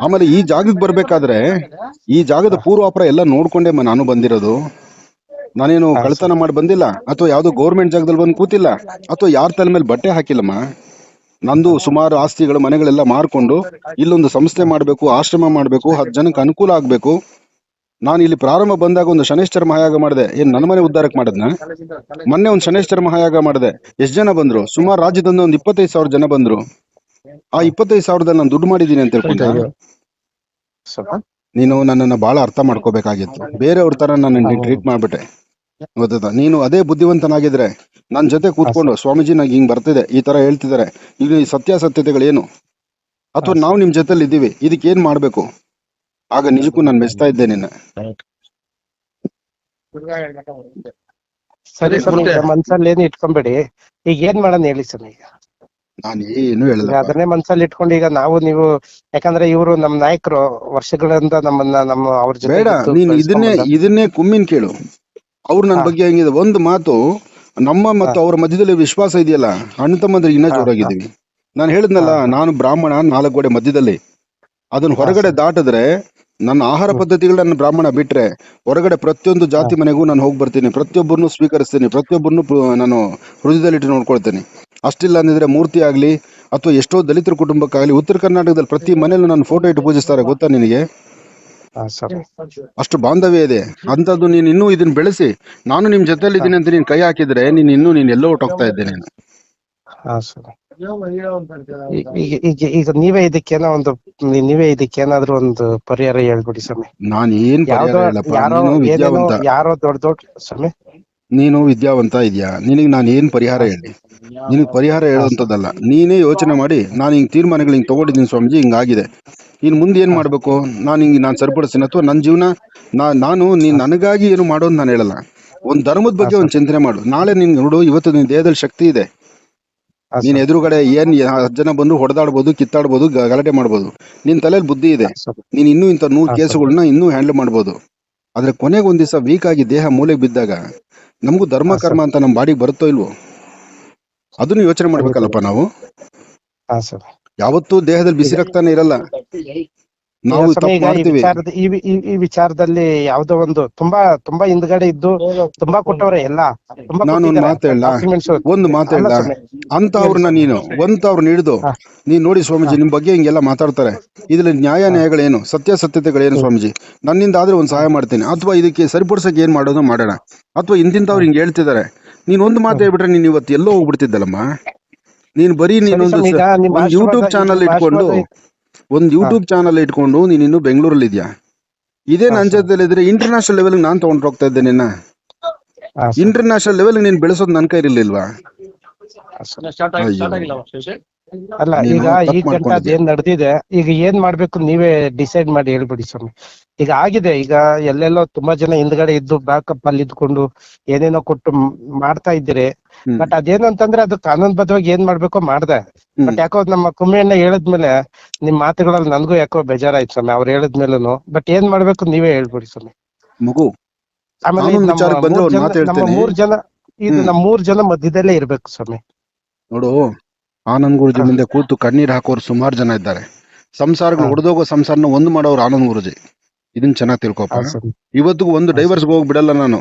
ಆಮೇಲೆ ಈ ಜಾಗಕ್ಕೆ ಬರ್ಬೇಕಾದ್ರೆ ಈ ಜಾಗದ ಪೂರ್ವಾಪರ ಎಲ್ಲ ನೋಡ್ಕೊಂಡೆ ನಾನು ಬಂದಿರೋದು. ನಾನೇನು ಕಳ್ತನ ಮಾಡಿ ಬಂದಿಲ್ಲ, ಅಥವಾ ಯಾವ್ದೋ ಗೌರ್ಮೆಂಟ್ ಜಾಗದಲ್ಲಿ ಬಂದು ಕೂತಿಲ್ಲ, ಅಥವಾ ಯಾರ ತಲೆ ಮೇಲೆ ಬಟ್ಟೆ ಹಾಕಿಲ್ಲಮ್ಮ. ನಂದು ಸುಮಾರು ಆಸ್ತಿಗಳು, ಮನೆಗಳೆಲ್ಲ ಮಾರ್ಕೊಂಡು ಇಲ್ಲೊಂದು ಸಂಸ್ಥೆ ಮಾಡ್ಬೇಕು, ಆಶ್ರಮ ಮಾಡ್ಬೇಕು, 10 ಜನಕ್ಕೆ ಅನುಕೂಲ ಆಗ್ಬೇಕು. ನಾನು ಇಲ್ಲಿ ಪ್ರಾರಂಭ ಬಂದಾಗ ಒಂದು ಶನೇಶ್ವರ ಮಹಾಯಾಗ ಮಾಡಿದೆ. ಏನ್ ನನ್ನ ಮನೆ ಉದ್ಧಾರಕ್ಕೆ ಮಾಡದ್ನ? ಮೊನ್ನೆ ಒಂದು ಶನೇಶ್ವರ ಮಹಾಯಾಗ ಮಾಡಿದೆ. ಎಷ್ಟು ಜನ ಬಂದ್ರು? ಸುಮಾರು ರಾಜ್ಯದಿಂದ ಒಂದು 25,000 ಜನ ಬಂದ್ರು. ಆ 25,000ದಲ್ಲಿ ನಾನು ದುಡ್ಡು ಮಾಡಿದೀನಿ ಅಂತ ಹೇಳ್ಕೊಂಡ? ನೀನು ನನ್ನನ್ನ ಬಹಳ ಅರ್ಥ ಮಾಡ್ಕೋಬೇಕಾಗಿತ್ತು. ಬೇರೆಯವ್ರ ತರ ನನ್ನ ಟ್ರೀಟ್ ಮಾಡ್ಬಿಟ್ಟೆ, ಗೊತ್ತಾ? ನೀನು ಅದೇ ಬುದ್ಧಿವಂತನಾಗಿದ್ರೆ ನನ್ ಜೊತೆ ಕೂತ್ಕೊಂಡು, ಸ್ವಾಮೀಜಿ ನಂಗೆ ಹಿಂಗ್ ಬರ್ತಿದೆ, ಈ ತರ ಹೇಳ್ತಿದ್ದಾರೆ, ಈಗ ಈ ಸತ್ಯಾಸತ್ಯತೆಗಳೇನು, ಅಥವಾ ನಾವು ನಿಮ್ ಜೊತೆಲಿ ಇದ್ದೀವಿ, ಇದಕ್ಕೆ ಏನ್ ಮಾಡ್ಬೇಕು? ಆಗ ನಿಜಕ್ಕೂ ನಾನು ಮೆಚ್ತಾ ಇದ್ದೆ ನಿನ್ನ. ಸರಿ ಸ್ವಾಮಿ, ಮನ್ಸಲ್ಲಿ ಏನು ಇಟ್ಕೊಂಬೇಡಿ. ಈಗ ಏನ್ ಮಾಡೋಣ ಹೇಳಿ ಸ್ವಾಮಿ. ಈಗ ನಾನು ಏನು ಹೇಳಲ್ಲ. ಅದನ್ನೇ ಮನ್ಸಲ್ಲಿ ಇಟ್ಕೊಂಡು ಈಗ ನೀವು ಯಾಕಂದ್ರೆ ಇವರು ನಮ್ ನಾಯಕರು ವರ್ಷಗಳಿಂದ ನಮ್ಮ ಅವ್ರ ಜೊತೆ ಬೇಡ, ನೀನು ಇದನ್ನೇ ಕುಮ್ಮಿನ್ ಕೇಳು. ಅವ್ರು ನನ್ನ ಬಗ್ಗೆ ಹೆಂಗಿದೆ ಒಂದು ಮಾತು, ನಮ್ಮ ಮತ್ತು ಅವ್ರ ಮಧ್ಯದಲ್ಲಿ ವಿಶ್ವಾಸ ಇದೆಯಲ್ಲ, ಅಣ್ಣ ತಮ್ಮಂದ್ರೆ ಇನ್ನ ಜೋರಾಗಿದ್ದೀವಿ. ನಾನು ಹೇಳಿದ್ನಲ್ಲ, ನಾನು ಬ್ರಾಹ್ಮಣ 4 ಗೋಡೆ ಮಧ್ಯದಲ್ಲಿ. ಅದನ್ನ ಹೊರಗಡೆ ದಾಟಿದ್ರೆ ನನ್ನ ಆಹಾರ ಪದ್ಧತಿಗಳು, ನನ್ನ ಬ್ರಾಹ್ಮಣ ಬಿಟ್ರೆ ಹೊರಗಡೆ ಪ್ರತಿಯೊಂದು ಜಾತಿ ಮನೆಗೂ ನಾನು ಹೋಗಿ ಬರ್ತೀನಿ, ಪ್ರತಿಯೊಬ್ಬರನ್ನು ಸ್ವೀಕರಿಸ್ತೀನಿ, ಪ್ರತಿಯೊಬ್ಬರನ್ನು ನಾನು ಹೃದಯದಲ್ಲಿಟ್ಟು ನೋಡ್ಕೊಳ್ತೀನಿ. ಅಷ್ಟಿಲ್ಲ ಅಂದಿದ್ರೆ ಮೂರ್ತಿ ಆಗ್ಲಿ ಅಥವಾ ಎಷ್ಟೋ ದಲಿತರ ಕುಟುಂಬಕ್ಕಾಗ್ಲಿ ಉತ್ತರ ಕರ್ನಾಟಕದಲ್ಲಿ ಪ್ರತಿ ಮನೆಯಲ್ಲೂ ನಾನು ಫೋಟೋ ಇಟ್ಟು ಪೂಜಿಸ್ತಾರೆ, ಗೊತ್ತಾ ನಿನಗೆ? ಅಷ್ಟು ಬಾಂಧವ್ಯ ಇದೆ. ಅಂತದ್ದು ನೀನ್ ಇನ್ನೂ ಇದನ್ನ ಬೆಳೆಸಿ, ನಾನು ನಿಮ್ ಜೊತೆಲಿ ಇದ್ದೀನಿ ಅಂತ ನೀನ್ ಕೈ ಹಾಕಿದ್ರೆ ನೀನ್ ಎಲ್ಲೋ ಹೊಟ್ಟೋಗ್ತಾ ಇದ್ದೆ ನೀನು. ಈಗ ನೀವೇ ಇದಕ್ಕೇನಾದ್ರೂ ಒಂದು ಪರಿಹಾರ ಹೇಳ್ಬಿಡಿ ಸ್ವಾಮಿ. ನಾನ್ ಏನ್ ಪರಿಹಾರ ಯಾವ್ದೋ ಹೇಳಪ್ಪ, ಯಾರೋ ನೀನು ಏನೇನೋ ವಿದ್ಯಾವಂತ, ಯಾರೋ ದೊಡ್ಡ ಸ್ವಾಮಿ. ನೀನು ವಿದ್ಯಾವಂತ ಇದೆಯಾ, ನಿನಗ್ ನಾನು ಏನ್ ಪರಿಹಾರ ಹೇಳಿ? ನಿನಗ್ ಪರಿಹಾರ ಹೇಳುವಂತದ್ದಲ್ಲ, ನೀನೇ ಯೋಚನೆ ಮಾಡಿ ನಾನು ಹಿಂಗ್ ತೀರ್ಮಾನಗಳು ಹಿಂಗ್ ತಗೊಂಡಿದ್ದೀನಿ ಸ್ವಾಮೀಜಿ, ಹಿಂಗಾಗಿದೆ, ಇನ್ ಮುಂದೆ ಏನ್ ಮಾಡ್ಬೇಕು, ನಾನು ಸರಿಪಡಿಸ್ತೀನಿ, ಅಥವಾ ನನ್ನ ಜೀವನ ನಾನು ನೀನ್ ನನಗಾಗಿ ಏನು ಮಾಡೋದು ನಾನು ಹೇಳಲ್ಲ. ಒಂದ್ ಧರ್ಮದ ಬಗ್ಗೆ ಒಂದ್ ಚಿಂತನೆ ಮಾಡು. ನಾಳೆ ನಿನ್ ನೋಡು, ಇವತ್ತು ನಿನ್ ದೇಹದಲ್ಲಿ ಶಕ್ತಿ ಇದೆ, ನೀನ್ ಎದುರುಗಡೆ ಏನ್ 10 ಜನ ಬಂದು ಹೊಡೆದಾಡ್ಬೋದು, ಕಿತ್ತಾಡ್ಬೋದು, ಗಲಾಟೆ ಮಾಡ್ಬೋದು, ನಿನ್ ತಲೆಯಲ್ಲಿ ಬುದ್ಧಿ ಇದೆ, ನೀನ್ ಇನ್ನೂ ಇಂಥ 100 ಕೇಸುಗಳನ್ನ ಇನ್ನೂ ಹ್ಯಾಂಡಲ್ ಮಾಡ್ಬೋದು. ಆದ್ರೆ ಕೊನೆಗೆ ಒಂದ್ ದಿವಸ ವೀಕ್ ಆಗಿ ದೇಹ ಮೂಲೆಗೆ ಬಿದ್ದಾಗ ನಮಗೂ ಧರ್ಮ ಕರ್ಮ ಅಂತ ನಮ್ ಬಾಡಿಗೆ ಬರುತ್ತೋ ಇಲ್ವೋ, ಅದನ್ನು ಯೋಚನೆ ಮಾಡ್ಬೇಕಲ್ಲಪ್ಪ ನಾವು. ಯಾವತ್ತೂ ದೇಹದಲ್ಲಿ ಬಿಸಿ ರಕ್ತಾನೆ ಇರಲ್ಲ, ನಾವು ತಪ್ಪು ಮಾಡ್ತೀವಿ. ಈ ವಿಚಾರದಲ್ಲಿ ಯಾವ್ದೋ ಒಂದು ತುಂಬಾ ಹಿಂದ್ಗಡೆ ಇದ್ದು ತುಂಬಾ ಕೊಟ್ಟವ್ರೆ ಎಲ್ಲ, ತುಂಬಾ ನಾನು ಒಂದ್ ಮಾತು ಹೇಳ, ಅಂತ ಅವ್ರನ್ನ ನೀನು ಅವ್ರನ್ನ ಹಿಡಿದು ನೀನ್ ನೋಡಿ ಸ್ವಾಮೀಜಿ, ನಿಮ್ ಬಗ್ಗೆ ಹಿಂಗೆಲ್ಲ ಮಾತಾಡ್ತಾರೆ, ಇದ್ರಲ್ಲಿ ನ್ಯಾಯಗಳೇನು, ಸತ್ಯತೆಗಳೇನು ಸ್ವಾಮೀಜಿ, ನನ್ನಿಂದ ಆದ್ರೆ ಒಂದ್ ಸಹಾಯ ಮಾಡ್ತೀನಿ, ಅಥವಾ ಇದಕ್ಕೆ ಸರಿಪಡಿಸಕ್ಕೆ ಏನ್ ಮಾಡೋದು ಮಾಡೋಣ, ಅಥವಾ ಇಂತಿಂತವ್ರು ಹಿಂಗ್ ಹೇಳ್ತಿದಾರೆ, ನೀನ್ ಒಂದು ಮಾತು ಹೇಳ್ಬಿಟ್ರೆ ನೀನ್ ಇವತ್ತು ಎಲ್ಲೋ ಹೋಗ್ಬಿಡ್ತಿದ್ದಲ್ಲಮ್ಮ. ನೀನ್ ಬರೀ ನೀನೊಂದು ಯೂಟ್ಯೂಬ್ ಚಾನಲ್ ಇಟ್ಕೊಂಡು ನೀನ್ ಇನ್ನು ಬೆಂಗಳೂರಲ್ಲಿ ಇದ್ಯಾ, ಇದೇ ನನ್ನ ಜೊತೆಲಿ ಇದ್ರೆ ಇಂಟರ್ನ್ಯಾಷನಲ್ ಲೆವೆಲ್ ನಾನ್ ತಗೊಂಡ್ ಹೋಗ್ತಾ ಇದ್ದೆ ನಿನ್ನ. ಇಂಟರ್ನ್ಯಾಷನಲ್ ಲೆವೆಲ್ ನೀನ್ ಬೆಳೆಸೋದು ನನ್ ಕೈಲಿರ್ಲಿಲ್ವಾ? ಅಲ್ಲ, ಈಗ ಗಂಟ ಅದೇನ್ ನಡೆದಿದೆ, ಈಗ ಏನ್ ಮಾಡ್ಬೇಕು ನೀವೇ ಡಿಸೈಡ್ ಮಾಡಿ ಹೇಳ್ಬಿಡಿ ಸ್ವಾಮಿ. ಈಗ ಆಗಿದೆ, ಈಗ ಎಲ್ಲೆಲ್ಲೋ ತುಂಬಾ ಜನ ಹಿಂದ್ಗಡೆ ಇದ್ದು ಬ್ಯಾಕಪ್ ಅಲ್ಲಿ ಇದ್ಕೊಂಡು ಏನೇನೋ ಕೊಟ್ಟು ಮಾಡ್ತಾ ಇದ್ದೀರಿ. ಬಟ್ ಅದೇನು ಅಂತಂದ್ರೆ ಅದು ಕಾನೂನುಬದ್ಧವಾಗಿ ಏನ್ ಮಾಡ್ಬೇಕೋ ಮಾಡ್ದೆ. ಬಟ್ ಯಾಕೋ ನಮ್ಮ ಕುಮ್ಮಿಯಣ್ಣ ಹೇಳಿದ್ಮೇಲೆ ನಿಮ್ ಮಾತುಗಳಲ್ಲಿ ನನ್ಗೂ ಯಾಕೋ ಬೇಜಾರಾಯ್ತು ಸ್ವಾಮಿ, ಅವ್ರು ಹೇಳಿದ್ಮೇಲೂ. ಬಟ್ ಏನ್ ಮಾಡ್ಬೇಕು ನೀವೇ ಹೇಳ್ಬಿಡಿ ಸ್ವಾಮಿ. ಆಮೇಲೆ ನಮ್ಮ 3 ಜನ ಇದು ನಮ್ಮ 3 ಜನ ಮಧ್ಯದಲ್ಲೇ ಇರ್ಬೇಕು ಸ್ವಾಮಿ. ನೋಡು, ಆನಂದ್ ಗುರುಜಿ ಮುಂದೆ ಕೂತು ಕಣ್ಣೀರ್ ಹಾಕೋರು ಸುಮಾರು ಜನ ಇದ್ದಾರೆ. ಸಂಸಾರಗಳು ಹೊಡೆದೋಗೋ ಸಂಸಾರನ ಒಂದು ಮಾಡೋರು ಆನಂದ್ ಗುರುಜಿ, ಇದನ್ ಚೆನ್ನಾಗ್ ತಿಳ್ಕೊಪ್ಪ. ಇವತ್ತಿಗೂ ಒಂದು ಡೈವರ್ಸ್ಗೆ ಹೋಗಿ ಬಿಡಲ್ಲ ನಾನು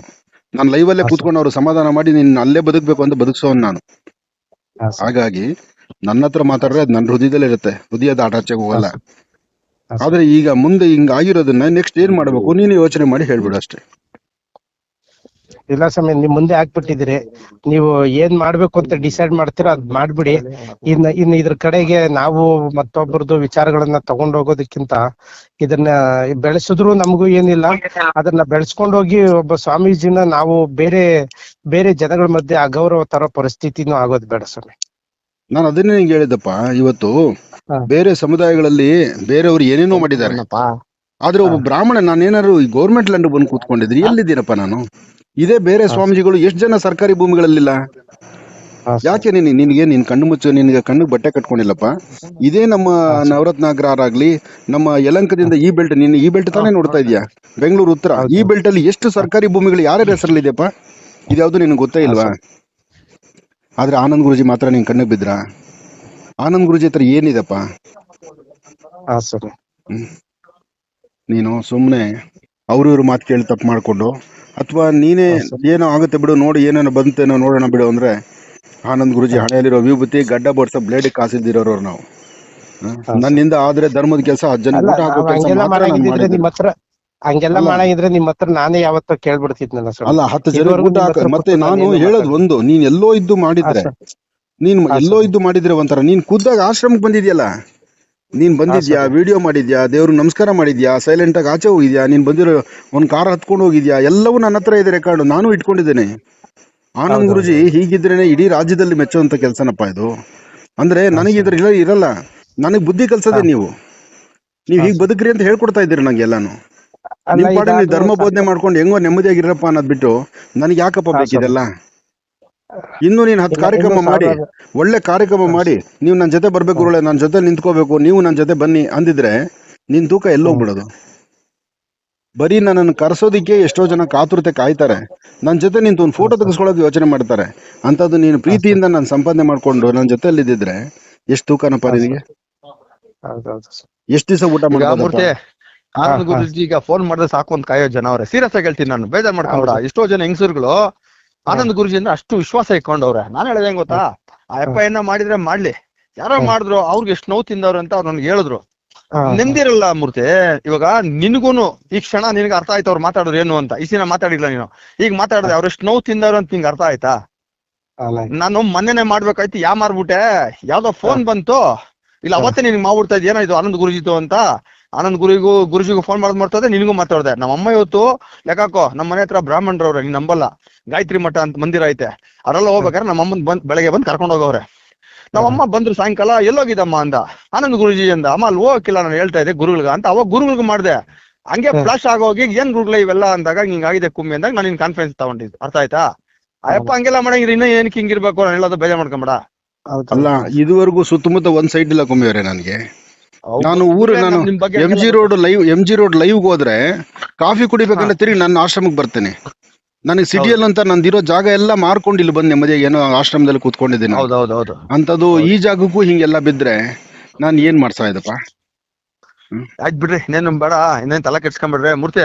ಲೈವ್ ಅಲ್ಲೇ ಕೂತ್ಕೊಂಡು ಅವ್ರು ಸಮಾಧಾನ ಮಾಡಿ ನೀನ್ ಅಲ್ಲೇ ಬದುಕ್ಬೇಕು ಅಂತ ಬದುಕ್ಸೋನ್ ನಾನು. ಹಾಗಾಗಿ ನನ್ನ ಹತ್ರ ಮಾತಾಡ್ರೆ ಅದು ನನ್ನ ಹೃದಯದಲ್ಲೇ ಇರುತ್ತೆ, ಹೃದಯದ ಆಟಾಚೆಗೆ ಹೋಗಲ್ಲ. ಆದ್ರೆ ಈಗ ಮುಂದೆ ಹಿಂಗ ಆಗಿರೋದನ್ನ ನೆಕ್ಸ್ಟ್ ಏನ್ ಮಾಡ್ಬೇಕು ನೀನು ಯೋಚನೆ ಮಾಡಿ ಹೇಳ್ಬಿಡು ಅಷ್ಟೇ. ಇಲ್ಲ ಸ್ವಾಮಿ, ನಿಮ್ ಮುಂದೆ ಹಾಕ್ಬಿಟ್ಟಿದಿರಿ, ನೀವು ಏನ್ ಮಾಡ್ಬೇಕು ಅಂತ ಡಿಸೈಡ್ ಮಾಡ್ತೀರೋ ಅದ್ ಮಾಡ್ಬಿಡಿ. ಇನ್ನು ಇದ್ರ ಕಡೆಗೆ ನಾವು ಮತ್ತೊಬ್ಬರದು ವಿಚಾರಗಳನ್ನ ತಗೊಂಡ್ ಹೋಗೋದಕ್ಕಿಂತ ಇದನ್ನ ಬೆಳೆಸಿದ್ರು ನಮಗೂ ಏನಿಲ್ಲ, ಅದನ್ನ ಬೆಳೆಸ್ಕೊಂಡ್ ಹೋಗಿ ಒಬ್ಬ ಸ್ವಾಮೀಜಿನ ನಾವು ಬೇರೆ ಜನಗಳ ಮಧ್ಯೆ ಅಗೌರವ ತರೋ ಪರಿಸ್ಥಿತಿನೂ ಆಗೋದ್ ಬೇಡ ಸ್ವಾಮಿ. ನಾನು ಅದನ್ನೇ ನಿಂಗೆ ಹೇಳಿದಪ್ಪ, ಇವತ್ತು ಬೇರೆ ಸಮುದಾಯಗಳಲ್ಲಿ ಬೇರೆಯವ್ರು ಏನೇನೋ ಮಾಡಿದ್ದಾರೆ, ಆದ್ರೆ ಒಬ್ಬ ಬ್ರಾಹ್ಮಣ ನಾನೇನಾದ್ರು ಗೌರ್ಮೆಂಟ್ ಲ್ಯಾಂಡ್ ಬಂದು ಕೂತ್ಕೊಂಡಿದ್ರಿ ಎಲ್ಲಿದ್ದೀನಪ್ಪ ನಾನು? ಇದೇ ಬೇರೆ ಸ್ವಾಮೀಜಿಗಳು ಎಷ್ಟು ಜನ ಸರ್ಕಾರಿ ಭೂಮಿಗಳಲ್ಲಿಲ್ಲ? ಯಾಕೆ ನಿನ್ ಕಣ್ಣು ಮುಚ್ಚು, ನಿನ್ಗೆ ಕಣ್ಣಿಗೆ ಬಟ್ಟೆ ಕಟ್ಕೊಂಡಿಲ್ಲಪ್ಪ? ಇದೇ ನಮ್ಮ ನವರತ್ನ ಅಗ್ರಹಾರ ಆಗ್ಲಿ, ನಮ್ಮ ಯಲಂಕದಿಂದ ಈ ಬೆಲ್ಟ್ ತಾನೇ ನೋಡ್ತಾ ಇದೀಯಾ, ಬೆಂಗಳೂರು ಉತ್ತರ, ಈ ಬೆಲ್ಟ್ ಅಲ್ಲಿ ಎಷ್ಟು ಸರ್ಕಾರಿ ಭೂಮಿಗಳು ಯಾರ್ಯಾರ ಹೆಸರಲ್ಲಿ ಇದೆಯಪ್ಪ? ಇದ್ಯಾವ್ದು ನಿನ್ಗೆ ಗೊತ್ತೇ ಇಲ್ವಾ? ಆದ್ರೆ ಆನಂದ್ ಗುರುಜಿ ಮಾತ್ರ ನಿನ್ ಕಣ್ಣಿಗೆ ಬಿದ್ರ? ಆನಂದ್ ಗುರುಜಿ ಹತ್ರ ಏನಿದೆಪ್ಪ? ನೀನು ಸುಮ್ನೆ ಅವ್ರ ಮಾತು ಕೇಳಿ ತಪ್ಪು ಮಾಡ್ಕೊಂಡು, ಅಥವಾ ನೀನೇ ಏನೋ ಆಗುತ್ತೆ ಬಿಡು, ನೋಡಿ ಏನೇನೋ ಬಂತೇನೋ ನೋಡೋಣ ಬಿಡು ಅಂದ್ರೆ, ಆನಂದ್ ಗುರುಜಿ ಹಣೆಯಲ್ಲಿರೋ ವಿಭೂತಿ ಗಡ್ಡ ಬೋಡ್ಸ ಬ್ಲೇಡ್ ಕಾಸಿದ್ದಿರೋರು ನಾವು. ನನ್ನಿಂದ ಆದ್ರೆ ಧರ್ಮದ ಕೆಲಸ 10 ಜನ ಊಟ ಹಾಕೋ ಕೆಲಸ ಮಾತ್ರ ನಾನು ಮಾಡಿದ್ದೆ. ಹಂಗೆಲ್ಲ ಮಾಡಿದ್ರೆ ನಿಮ್ ಹತ್ರ ನಾನೇ ಯಾವತ್ತೋ ಕೇಳ್ಬಿಡ್ತಿದ್ನಲ್ಲ ಸರ್. ಅಲ್ಲ, 10 ಜನ ಊಟ ಹಾಕ. ಮತ್ತೆ ನಾನು ಹೇಳೋದು ಒಂದು, ನೀನ್ ಎಲ್ಲೋ ಇದ್ದು ಮಾಡಿದ್ರೆ ಒಂಥರ, ನೀನ್ ಖುದ್ದಾಗ ಆಶ್ರಮಕ್ಕೆ ಬಂದಿದ್ಯಲ್ಲ, ನೀನ್ ಬಂದಿದ್ಯಾ, ವಿಡಿಯೋ ಮಾಡಿದ್ಯಾ, ದೇವ್ರಿಗೆ ನಮಸ್ಕಾರ ಮಾಡಿದ್ಯಾ, ಸೈಲೆಂಟ್ ಆಗಿ ಆಚೆ ಹೋಗಿದ್ಯಾ, ನೀನ್ ಬಂದಿರೋ ಒಂದ್ ಕಾರ್ ಹತ್ಕೊಂಡು ಹೋಗಿದ್ಯಾ, ಎಲ್ಲವೂ ನನ್ನ ಹತ್ರ ಇದೆ ರೆಕಾರ್ಡ್, ನಾನು ಇಟ್ಕೊಂಡಿದ್ದೇನೆ. ಆನಂದ್ ಗುರುಜಿ ಹೀಗಿದ್ರೇನೆ ಇಡೀ ರಾಜ್ಯದಲ್ಲಿ ಮೆಚ್ಚುವಂತ ಕೆಲ್ಸನಪ್ಪ ಇದು. ಅಂದ್ರೆ ನನಗಿದ್ರ ಇರಲ್ಲ, ನನಗ್ ಬುದ್ಧಿ ಕಲ್ಸದೆ ನೀವು ಹೀಗ್ ಬದುಕ್ರಿ ಅಂತ ಹೇಳ್ಕೊಡ್ತಾ ಇದ್ದೀರಿ ನಂಗೆ ಎಲ್ಲಾನು. ನಿಮ್ ಪಾಡ ನೀವು ಧರ್ಮ ಬೋಧನೆ ಮಾಡ್ಕೊಂಡು ಹೆಂಗೋ ನೆಮ್ಮದಿಯಾಗಿರಪ್ಪ ಅನ್ನೋದ್ ಬಿಟ್ಟು ನನಗೆ ಯಾಕಪ್ಪ ಬೇಕಿದೆಲ್ಲ? ಇನ್ನು ನೀನ್ 10 ಕಾರ್ಯಕ್ರಮ ಮಾಡಿ, ಒಳ್ಳೆ ಕಾರ್ಯಕ್ರಮ ಮಾಡಿ, ನೀವು ನನ್ನ ಜೊತೆ ಬರ್ಬೇಕು ಗುರುಳೆ, ನನ್ನ ಜೊತೆ ನಿಂತ್ಕೋಬೇಕು, ನೀವು ನನ್ನ ಜೊತೆ ಬನ್ನಿ ಅಂದಿದ್ರೆ ನಿನ್ ತೂಕ ಎಲ್ಲೋಗ್ಬಿಡೋದು. ಬರೀ ನನ್ನನ್ನು ಕರ್ಸೋದಿಕ್ಕೆ ಎಷ್ಟೋ ಜನ ಕಾತುರತೆ ಕಾಯ್ತಾರೆ, ನನ್ನ ಜೊತೆ ನಿಂತು ಒಂದು ಫೋಟೋ ತೆಗೆಸ್ಕೊಳ್ಳೋಕೆ ಯೋಚನೆ ಮಾಡ್ತಾರೆ. ಅಂತದ್ದು ನೀನು ಪ್ರೀತಿಯಿಂದ ನಾನು ಸಂಪಾದನೆ ಮಾಡ್ಕೊಂಡು ನನ್ನ ಜೊತೆಲಿ ಇದ್ದಿದ್ರೆ ಎಷ್ಟು ತೂಕನಪ್ಪ ನಿನಗೆ? ಎಷ್ಟು ದಿವಸ ಊಟ ಮಾಡ್ಬೋದು? ಆನಂದ್ ಗುರುಜಿ ಈಗ ಫೋನ್ ಮಾಡಿದ್ರೆ ಸಾಕು ಅಂತ ಕಾಯೋ ಜನ ಅವ್ರೆ. ಸೀರಿಯಸ್ ಆಗಿ ಹೇಳ್ತೀನಿ, ನಾನು ಬೇಜಾರ್ ಮಾಡ್ಕೊಂಡ್ರ. ಎಷ್ಟೋ ಜನ ಹೆಂಗಸರುಗಳು ಆನಂದ್ ಗುರುಜಿ ಅಂದ್ರೆ ಅಷ್ಟು ವಿಶ್ವಾಸ ಇಟ್ಕೊಂಡವ್ರೆ. ನಾನ್ ಹೇಳಿದೆ ಹೆಂಗ್ ಗೊತ್ತಾ, ಆ ಅಪ್ಪ ಏನ ಮಾಡಿದ್ರೆ ಮಾಡ್ಲಿ, ಯಾರೋ ಮಾಡಿದ್ರು, ಅವ್ರಿಗೆ ಎಷ್ಟು ನೋವು ತಿಂದವ್ರು ಅಂತ ಅವ್ರು ನನ್ಗೆ ಹೇಳಿದ್ರು. ನೆಮ್ಮದಿರಲ್ಲ ಮೂರ್ತಿ. ಇವಾಗ ನಿನ್ಗೂನು ಈ ಕ್ಷಣ ನಿನ್ಗೆ ಅರ್ಥ ಆಯ್ತು ಅವ್ರು ಮಾತಾಡೋರು ಏನು ಅಂತ. ಈ ದಿನ ಮಾತಾಡಿಲ್ಲ ನೀನು, ಈಗ ಮಾತಾಡಿದ್ರೆ ಅವ್ರು ಎಷ್ಟು ನೋವು ತಿಂದವ್ರು ಅಂತ ನಿಂಗೆ ಅರ್ಥ ಆಯ್ತಾ? ನಾನು ಮೊನ್ನೆನೆ ಮಾಡ್ಬೇಕಾಯ್ತು ಮಾರ್ಬಿಟ್ಟೆ, ಯಾವ್ದೋ ಫೋನ್ ಬಂತು, ಇಲ್ಲ ಅವತ್ತೇ ನಿನ್ಗೆ ಮಾಡ್ಬಿಡ್ತಾ ಇದ್, ಏನೋ ಇದು ಆನಂದ್ ಗುರುಜಿತು ಅಂತ. ಆನಂದ್ ಗುರುಜಿಗೂ ಫೋನ್ ಮಾಡ್ತದೆ, ನಿನ್ಗೂ ಮಾತಾಡ್ದೆ. ನಮ್ಮ ಅಮ್ಮ ಇವತ್ತು ಲೆಕ್ಕಾಕೋ, ನಮ್ಮ ಮನೆ ಹತ್ರ ಬ್ರಾಹ್ಮಣರವ್ರೆ, ನೀನ್ ನಂಬಲ್ಲ, ಗಾಯತ್ರಿ ಮಠ ಅಂತ ಮಂದಿರ ಐತೆ, ಅವರೆಲ್ಲ ಹೋಗ್ಬೇಕಾದ್ರೆ ನಮ್ಮ ಅಮ್ಮನ್ ಬೆಳಗ್ಗೆ ಬಂದ್ ಕರ್ಕೊಂಡ್ ಹೋಗವ್ರೆ. ನಮ್ಮಮ್ಮ ಬಂದ್ರು ಸಾಯಂಕಾಲ, ಎಲ್ಲೋಗಿದ್ದಮ್ಮ ಅಂದ. ಆನಂದ್ ಗುರುಜಿ ಅಂದ. ಅಮ್ಮ ಅಲ್ಲಿ ಹೋಗಕ್ಕಿಲ್ಲ, ನಾನು ಹೇಳ್ತಾ ಇದ್ದೆ ಗುರುಗಳಿಗೆ ಅಂತ. ಅವಾಗ ಗುರುಗಳಿಗೆ ಮಾಡ್ದೆ, ಹಂಗೆ ಫ್ಲಾಶ್ ಆಗೋಗಿ ಏನ್ ಗುರುಗಳ ಇವೆಲ್ಲ ಅಂದಾಗ, ಹಿಂಗಾಗಿದೆ ಕುಮ್ಮಿ ಅಂದಾಗ ನಾನು ನಿನ್ ಕಾನ್ಫರೆನ್ಸ್ ತಗೊಂಡಿದ್ದು. ಅರ್ಥ ಆಯ್ತಾ? ಅಯ್ಯಪ್ಪ ಹಂಗೆಲ್ಲ ಮಾಡಂಗಿರಿ, ಇನ್ನ ಏನಕ್ಕೆ ಹಿಂಗಿರ್ಬೇಕು, ನಾನು ಹೇಳೋದು ಬೇಜಾರ್ ಮಾಡ್ಕೊಂಬೇಡ. ಅಲ್ಲ, ಇದುವರೆಗೂ ಸುತ್ತಮುತ್ತ ಒಂದ್ ಸೈಡ್ ಇಲ್ಲ ಕುಮ್ಮಿಯವರೇ ನನಗೆ. ನಾನು ನಿಮ್ ಬಗ್ಗೆ ಎಂ ಜಿ ರೋಡ್ ಲೈವ್ ಹೋದ್ರೆ ಕಾಫಿ ಕುಡಿಬೇಕಂದ್ರೆ ತಿರುಗಿ ನನ್ನ ಆಶ್ರಮಕ್ಕೆ ಬರ್ತೇನೆ. ನನಗೆ ಸಿಟಿಯಲ್ಲಿ ಅಂತ ನಂದಿರೋ ಜಾಗ ಎಲ್ಲ ಮಾರ್ಕೊಂಡು ಇಲ್ಲಿ ಬಂದು ನೆಮ್ಮದಿಯಾಗಿ ಏನೋ ಆಶ್ರಮದಲ್ಲಿ ಕೂತ್ಕೊಂಡಿದ್ದೀನಿ. ಹೌದೌದೌದು. ಅಂತದ್ದು ಈ ಜಾಗಕ್ಕೂ ಹಿಂಗೆಲ್ಲ ಬಿದ್ರೆ ನಾನ್ ಏನ್ ಮಾಡ್ಸಾ ಇದಪ್ಪ. ಆಯ್ತು ಬಿಡ್ರಿ, ಇನ್ನೇನು ಬೇಡ, ಇನ್ನೇನ್ ತಲೆ ಕೆಡ್ಸ್ಕೊಂಡ್ಬಿಡ್ರಿ. ಮೂರ್ತಿ,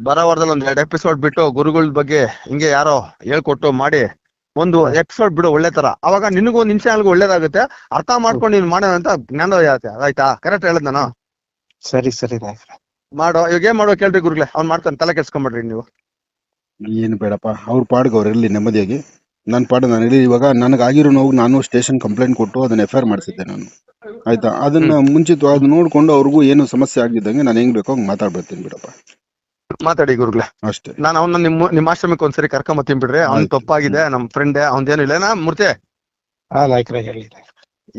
ಬರೋ ವಾರದಲ್ಲಿ ಒಂದ್ 2 ಎಪಿಸೋಡ್ ಬಿಟ್ಟು ಗುರುಗಳ ಬಗ್ಗೆ ಹಿಂಗೆ ಯಾರೋ ಹೇಳ್ಕೊಟ್ಟು ಮಾಡಿ ಒಂದು ಎಪಿಸೋಡ್ ಬಿಡು, ಒಳ್ಳೆ ತರ. ಅವಾಗ ನಿನಗೂ ನಿನ್ ಚಾನಲ್ಗೂ ಒಳ್ಳೇದಾಗುತ್ತೆ, ಅರ್ಥ ಮಾಡ್ಕೊಂಡು ನೀನ್ ಮಾಡೋಣ ಅಂತ ಜ್ಞಾನೋದಯ ಆಗುತ್ತೆ. ಆಯ್ತಾ? ಕರೆಕ್ಟ್ ಹೇಳದ್ ನಾನು? ಸರಿ ಮಾಡೋ. ಇವಾಗ ಏನ್ ಮಾಡೋ ಕೇಳ್ರಿ ಗುರುಗಳೇ, ಅವ್ನ್ ಮಾಡ್ತಾನೆ, ತಲೆ ಕೆಡ್ಸ್ಕೊಂಡ್ಬಿಡ್ರಿ ನೀವು. ಏನು ಬೇಡಪ್ಪ, ಅವ್ರ ಪಾಡ್ಗೆ ಅವ್ರು ಇರ್ಲಿ ನೆಮ್ಮದಿಯಾಗಿ. ನನ್ನ ಪಾಡು ನಾನು ಇರಲಿ. ಇವಾಗ ನನಗಾಗಿರೋ ನೋವು ನಾನು ಸ್ಟೇಷನ್ ಕಂಪ್ಲೇಂಟ್ ಕೊಟ್ಟು ಅದನ್ನ FIR ಮಾಡಿಸಿದ್ದೆ ನಾನು. ಆಯ್ತಾ? ಅದನ್ನ ಮುಂಚಿತವಾಗಿ ನೋಡ್ಕೊಂಡು ಅವ್ರಿಗೂ ಏನು ಸಮಸ್ಯೆ ಆಗಿದ್ದಂಗೆ ನಾನು ಹೆಂಗ್ ಬೇಕೋ ಹಂಗ್ ಮಾತಾಡ್ಬಿಡ್ತೀನಿ ಬಿಡಪ್ಪ. ಮಾತಾಡಿ ಗುರುಗಳೇ ಅಷ್ಟೇ. ನಾನು ಅವನ್ನ ನಿಮ್ಮ ಆಶ್ರಮಕ್ಕೆ ಒಂದ್ಸರಿ ಕರ್ಕೊಂಬತ್ತೀನಿ ಬಿಡ್ರಿ. ಅವ್ನ್ ತಪ್ಪಾಗಿದೆ, ನಮ್ ಫ್ರೆಂಡ್, ಅವ್ನ್ದೇನು ಇಲ್ಲ ಮೂರ್ತಿ.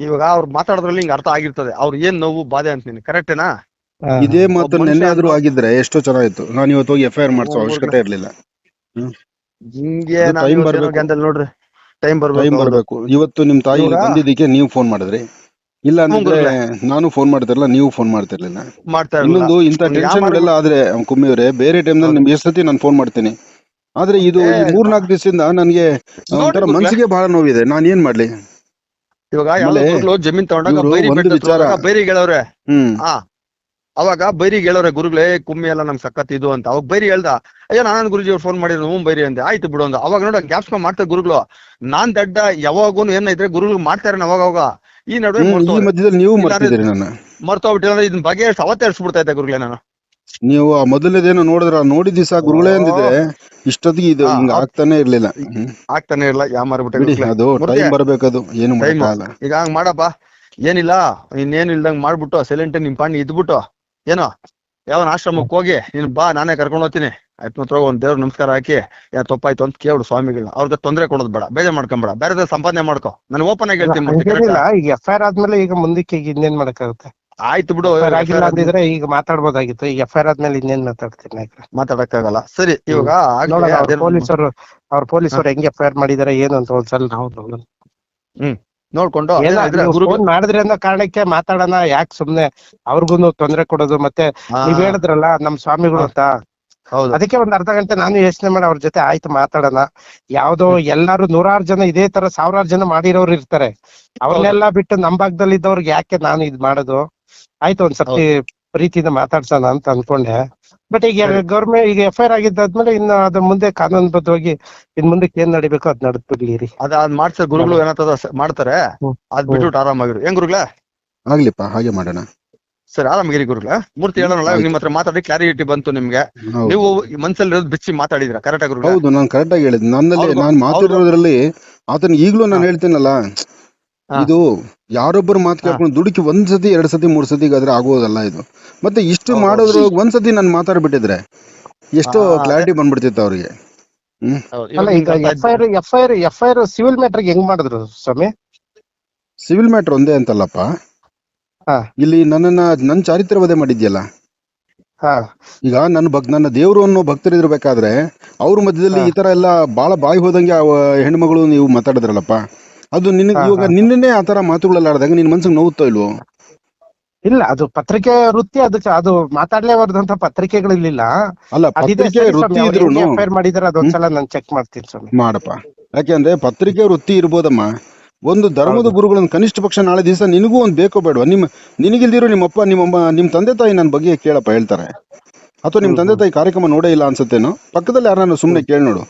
ಇವಾಗ ಅವ್ರು ಮಾತಾಡೋದ್ರಲ್ಲಿ ಹಿಂಗ ಅರ್ಥ ಆಗಿರ್ತದೆ, ಅವ್ರು ಏನ್ ನೋವು ಬಾಧೆ ಅಂತ. ನೀನು ಕರೆಕ್ಟೇನಾ? ಇದೇ ಮಾತು ನೆನ್ನೆ ಆದ್ರೂ ಆಗಿದ್ರೆ ಎಷ್ಟೋ ಚೆನ್ನಾಗಿತ್ತು. ನಾನು ಇವತ್ತು ಹೋಗಿ FIR ಮಾಡಿಸೋ ಅವಶ್ಯಕತೆ ಇರ್ಲಿಲ್ಲ. ಹಿಂಗೆ ಟೈಮ್ ಬರ್ಬೇಕು, ನೋಡ್ರಿ, ಟೈಮ್ ಟೈಮ್ ಬರ್ಬೇಕು. ಇವತ್ತು ನಿಮ್ ತಾಯಿ ಬಂದಿದ್ದಕ್ಕೆ ನೀವು ಫೋನ್ ಮಾಡಿದ್ರಿ, ಇಲ್ಲ ಅಂದ್ರೆ ನಾನು ಫೋನ್ ಮಾಡ್ತಿರ್ಲಿಲ್ಲ, ನೀವು ಫೋನ್ ಮಾಡ್ತಿರ್ಲಿಲ್ಲ. ಇನ್ನೊಂದು, ಇಂಥ ಟೆನ್ಷನ್ ಆದ್ರೆ ಕುಮ್ಮಿಯವರೇ, ಬೇರೆ ಟೈಮ್ನಲ್ಲಿ ನಿಮ್ಗೆ ಎಷ್ಟು ಸತಿ ನಾನು ಫೋನ್ ಮಾಡ್ತೀನಿ. ಆದ್ರೆ ಇದು 3-4 ದಿವಸದಿಂದ ನನ್ಗೆ ಒಂಥರ ಮನ್ಸಿಗೆ ಬಹಳ ನೋವಿದೆ. ನಾನ್ ಏನ್ ಮಾಡ್ಲಿ? ಇವಾಗ ಜಮೀನ್ ತಗೊಂಡಾಗ ಬೈರಿಗೆ ಹೇಳವ್ರೆ, ಅವಾಗ ಬೈರಿಗೆ ಹೇಳವ್ರೆ ಗುರುಗಳೇ, ಕುಮ್ಮಿ ಎಲ್ಲ ನಮ್ಗೆ ಸಖತ್ ಇದು ಅಂತ. ಅವಾಗ ಬೈರಿ ಹೇಳ್ದ, ಅಯ್ಯೋ ನಾನಂದ್ ಗುರುಜಿ ಅವ್ರು ಫೋನ್ ಮಾಡಿದ್ರು, ಬೈರಿ ಅಂದೆ. ಆಯ್ತು ಬಿಡು ಅಂದ. ಅವಾಗ ನೋಡ ಗ್ಯಾಪ್ಸ್ಕೊಂಡ್ ಮಾಡ್ತಾರೆ ಗುರುಗಳು. ನಾನ್ ದಡ್ಡ ಯಾವಾಗೂ ಏನೈತ್ರೆ ಗುರುಗಳು ಮಾಡ್ತಾರೆ ಅವಾಗ. ಈ ನಡುವೆ ಮಧ್ಯದಲ್ಲಿ ನೀವು ಮರ್ತಿದ್ದೀರಿ ನನ್ನ. ಮರ್ತೋಗ್ಬಿಟ್ಟಿಲ್ಲ, ಇದನ್ ಬಗ್ಗೆ ಅವತ್ತೇ ಎಡ್ಸ್ಬಿಡ್ತಾ ಇದ್ದೆ ಗುರುಗಳೇ ನಾನು. ನೀವು ಆ ಮೊದಲನೇದೇನೋ ನೋಡಿದ್ರ, ನೋಡಿದ ದಿವಸ ಗುರುಗಳೇ ಅಂದಿದ್ರೆ ಇಷ್ಟೊತ್ತಿಗೆ ಇದು ಹಿಂಗ ಆಗ್ತಾನೆ ಇರ್ಲಿಲ್ಲ. ಆಗ್ತಾನೆ ಇರ್ಲಿಲ್ಲ. ಯಾಮಾರ್ಬಿಟ್ಟೆ ಅದು ಟೈಮ್ ಬರ್ಬೇಕದು, ಏನು ಮಾಡಲ್ಲ. ಈಗ ಹಂಗ್ ಮಾಡಪ್ಪ, ಏನಿಲ್ಲ, ಇನ್ನೇನು ಇಲ್ದಂಗ್ ಮಾಡ್ಬಿಟ್ಟು ಸೈಲೆಂಟ್ ನಿಮ್ ಪಾಣಿ ಇದ್ಬಿಟ್ಟು, ಏನೋ ಯಾವನ್ ಆಶ್ರಮಕ್ಕೆ ಹೋಗಿ ನೀನ್ ಬಾ, ನಾನೇ ಕರ್ಕೊಂಡು ಹೋಗ್ತೀನಿ. ಆಯ್ತು, ಒಂದ್ ದೇವ್ರ ನಮಸ್ಕಾರ ಹಾಕಿ ಯಾರು ತಪ್ಪಾಯ್ತು ಅಂತ ಕೇಳು ಸ್ವಾಮಿಗಳನ್ನ. ಅವ್ರಿಗೆ ತೊಂದರೆ ಕೊಡೋದ್ ಬೇಡ, ಬೇಜಾರ್ ಮಾಡ್ಕೊಂಬೇಡ, ಬೇರೆ ಸಂಪಾದನೆ ಮಾಡ್ಕೊ. ನಾನು ಓಪನ್ ಆಗಿ ಹೇಳ್ತೀನಿ. ಈಗ FIR ಆದ್ಮೇಲೆ ಈಗ ಮುಂದಕ್ಕೆ ಈಗ ಇನ್ನೇನ್ ಮಾಡಕ್ಕಾಗುತ್ತೆ? ಆಯ್ತು ಬಿಡು, ಆಗಿಲ್ಲ ಅಂದಿದ್ರೆ ಈಗ ಮಾತಾಡ್ಬೋದಾಗಿತ್ತು. ಈಗ FIR ಆದ್ಮೇಲೆ ಇನ್ನೇನ್ ಮಾತಾಡ್ತೀನಿ? ಮಾತಾಡಕ್ಕಾಗಲ್ಲ. ಸರಿ, ಇವಾಗ ಪೊಲೀಸರು ಹೆಂಗೆ FIR ಮಾಡಿದಾರೆ ಏನು ಅಂತ ಒಂದ್ಸಲ ನಾವು ನೋಡ್ಕೊಂಡು ಫೋನ್ ಮಾಡಿದ್ರೆ ಅನ್ನೋ ಕಾರಣಕ್ಕೆ ಮಾತಾಡೋಣ. ಯಾಕೆ ಸುಮ್ನೆ ಅವ್ರಿಗೂ ತೊಂದ್ರೆ ಕೊಡೋದು? ಮತ್ತೆ ನೀವ್ ಹೇಳಿದ್ರಲ್ಲ ನಮ್ ಸ್ವಾಮಿಗಳು ಅಂತ, ಅದಕ್ಕೆ ಒಂದ್ ಅರ್ಧ ಗಂಟೆ ನಾನು ಯೋಚನೆ ಮಾಡಿ ಅವ್ರ ಜೊತೆ ಆಯ್ತು ಮಾತಾಡೋಣ. ಯಾವ್ದೋ ಎಲ್ಲಾರು 100 ಜನ ಇದೇ ತರ 1000 ಜನ ಮಾಡಿರೋರು ಇರ್ತಾರೆ, ಅವ್ರನ್ನೆಲ್ಲಾ ಬಿಟ್ಟು ನಮ್ ಭಾಗದಲ್ಲಿ ಇದ್ದವ್ರಿಗೆ ಯಾಕೆ ನಾನು ಇದ್ ಮಾಡೋದು? ಆಯ್ತು, ಒಂದ್ಸತಿ ಪ್ರೀತಿಯಿಂದ ಮಾತಾಡ್ಸೋಣ ಅಂತ ಅನ್ಕೊಂಡೆ. ಬಟ್ ಈಗ ಗೌರ್ಮೆಂಟ್ ಈಗ FIR ಆಗಿದ್ದಾದ್ಮೇಲೆ ಇನ್ನು ಅದ್ರ ಮುಂದೆ ಕಾನೂನುಬದ್ಧವಾಗಿ ಇನ್ ಮುಂದಕ್ಕೆ ಏನ್ ನಡಿಬೇಕು ಅದ್ ನಡ್ದ್ಬಿಡ್ಲಿ. ಅದ್ ಮಾಡ್ಸ ಗುರುಗಳು ಏನಂತದ ಮಾಡ್ತಾರೆ, ಅದ್ ಬಿಟ್ಬಿಟ್ಟು ಆರಾಮಾಗಿರು. ಏನ್ ಗುರುಗಳೇ? ಆಗ್ಲಿಪ್ಪ, ಹಾಗೆ ಮಾಡೋಣ. ಸರಿ, ಆರಾಮಗಿರಿ ಗುರುಗಳೇ. ಮೂರ್ತಿ ಹೇಳೋಣ, ನಿಮ್ ಹತ್ರ ಮಾತಾಡಿ ಕ್ಲಾರಿಟಿ ಬಂತು ನಿಮ್ಗೆ. ನೀವು ಮನ್ಸಲ್ಲಿ ಬಿಚ್ಚಿ ಮಾತಾಡಿದ್ರ ಕರೆಕ್ಟ್ ಆಗಿ? ಹೌದು, ನಾನು ಕರೆಕ್ಟ್ ಆಗಿ ಹೇಳಿದ್. ನನ್ನಲ್ಲಿ ನಾನು ಮಾತಾಡಿರೋದ್ರಲ್ಲಿ ಆತನ ಈಗ್ಲೂ ನಾನು ಹೇಳ್ತೀನಲ್ಲ, ಇದು ಯಾರೊಬ್ಬರು ಮಾತು ಕೇಳ್ಕೊಂಡು ದುಡುಕಿ 1 ಸತಿ 2 ಸತಿ 3 ಸತಿಗಾದ್ರೆ ಆಗೋದಲ್ಲ ಇದು. ಮತ್ತೆ ಇಷ್ಟು ಮಾಡೋದ್ರ 1 ಸತಿ ನಾನು ಮಾತಾಡ್ಬಿಟ್ಟಿದ್ರೆ ಎಷ್ಟೋ ಕ್ಲಾರಿಟಿ ಬಂದ್ಬಿಡ್ತಿತ್ತು ಅವ್ರಿಗೆ. FIR ಸಿವಿಲ್ ಮ್ಯಾಟರ್ ಹೆಂಗ್ ಮಾಡಿದ್ರು ಸ್ವಾಮಿ? ಸಿವಿಲ್ ಮ್ಯಾಟರ್ ಒಂದೇ ಅಂತಲ್ಲಪ್ಪ, ಇಲ್ಲಿ ನನ್ನ ಚಾರಿತ್ರ ವಧೆ ಮಾಡಿದ್ಯಲ್ಲ. ಈಗ ನನ್ನ ದೇವ್ರು ಅನ್ನೋ ಭಕ್ತರಿರ್ಬೇಕಾದ್ರೆ ಅವ್ರ ಮಧ್ಯದಲ್ಲಿ ಈ ತರ ಎಲ್ಲ ಬಾಳ ಬಾಯಿ ಹೋದಂಗೆ ಹೆಣ್ಮಗಳು ನೀವು ಮಾತಾಡಿದ್ರಲ್ಲಪ್ಪ, ಅದು ಇವಾಗ ನಿನ್ನೆ ಆತರ ಮಾತುಗಳೆಲ್ಲ ಆಡಿದಾಗ ನಿನ್ ಮನ್ಸಿಗೆ ನೋವುತ್ತೋ ಇಲ್ವೋ? ಇಲ್ಲ, ಅದು ಪತ್ರಿಕೆ ವೃತ್ತಿ, ಅದಕ್ಕೆ ಅದು ಮಾತಾಡ್ಲೇಬಾರ್ದಂತ ಪತ್ರಿಕೆಗಳಿರ್ಲಿಲ್ಲ. ಅಲ್ಲ, ಪತ್ರಿಕೆ ವೃತ್ತಿ ಇದ್ರು ಮಾಡಿದಾರೆ, ಅದೊಂದ್ಸಲ ನಾನು ಚೆಕ್ ಮಾಡ್ತೀನಿ ಸ್ವಾಮಿ. ಮಾಡಪ್ಪ, ಯಾಕೆಂದ್ರೆ ಪತ್ರಿಕೆ ವೃತ್ತಿ ಇರ್ಬೋದಮ್ಮ. ಒಂದು ಧರ್ಮದ ಗುರುಗಳನ್ನ ಕನಿಷ್ಠ ಪಕ್ಷ ನಾಳೆ ದಿವಸ ನಿನಗೂ ಒಂದ್ ಬೇಕೋ ಬೇಡವಾ? ನಿನಗಿಲ್ದಿರೋ ನಿಮ್ಮಪ್ಪ ನಿಮ್ ತಂದೆ ತಾಯಿ ನನ್ನ ಬಗ್ಗೆ ಕೇಳಪ್ಪ ಹೇಳ್ತಾರೆ, ಅಥವಾ ನಿಮ್ ತಂದೆ ತಾಯಿ ಕಾರ್ಯಕ್ರಮ ನೋಡೇ ಇಲ್ಲ ಅನ್ಸುತ್ತೇನೋ. ಪಕ್ಕದಲ್ಲಿ ಯಾರನ್ನ ಸುಮ್ನೆ ಕೇಳಿ ನೋಡು,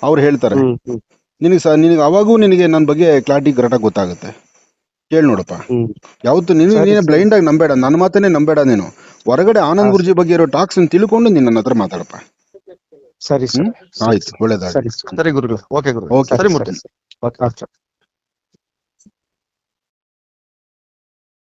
ಅವ್ರು ಹೇಳ್ತಾರೆ. ನಿನಗೆ ಅವಾಗೂ ನಿನಗೆ ನನ್ನ ಬಗ್ಗೆ ಕ್ಲಾರಿಟಿ ಕರೆಕ್ಟಾಗಿ ಗೊತ್ತಾಗುತ್ತೆ. ಕೇಳಿ ನೋಡಪ್ಪ. ಯಾವತ್ತು ನೀನೇ ಬ್ಲೈಂಡ್ ಆಗಿ ನಂಬೇಡ, ನನ್ನ ಮಾತನ್ನೇ ನಂಬೇಡ. ನೀನು ಹೊರಗಡೆ ಆನಂದ್ ಗುರುಜಿ ಬಗ್ಗೆ ಇರೋ ಟಾಕ್ಸ್ ತಿಳ್ಕೊಂಡು ನೀನ್ ನನ್ನ ಹತ್ರ ಮಾತಾಡಪ್ಪ. ಸರಿ ಸರ್ ಆಯ್ತು, ಒಳ್ಳೇದಾಗ್ಲಿ. ಸರಿ ಸರ್ ಸರಿ ಗುರುಗಳು, ಓಕೆ ಗುರುಗಳು, Okay, ಸರಿ ಮೂರ್ತಿ. Okay sir.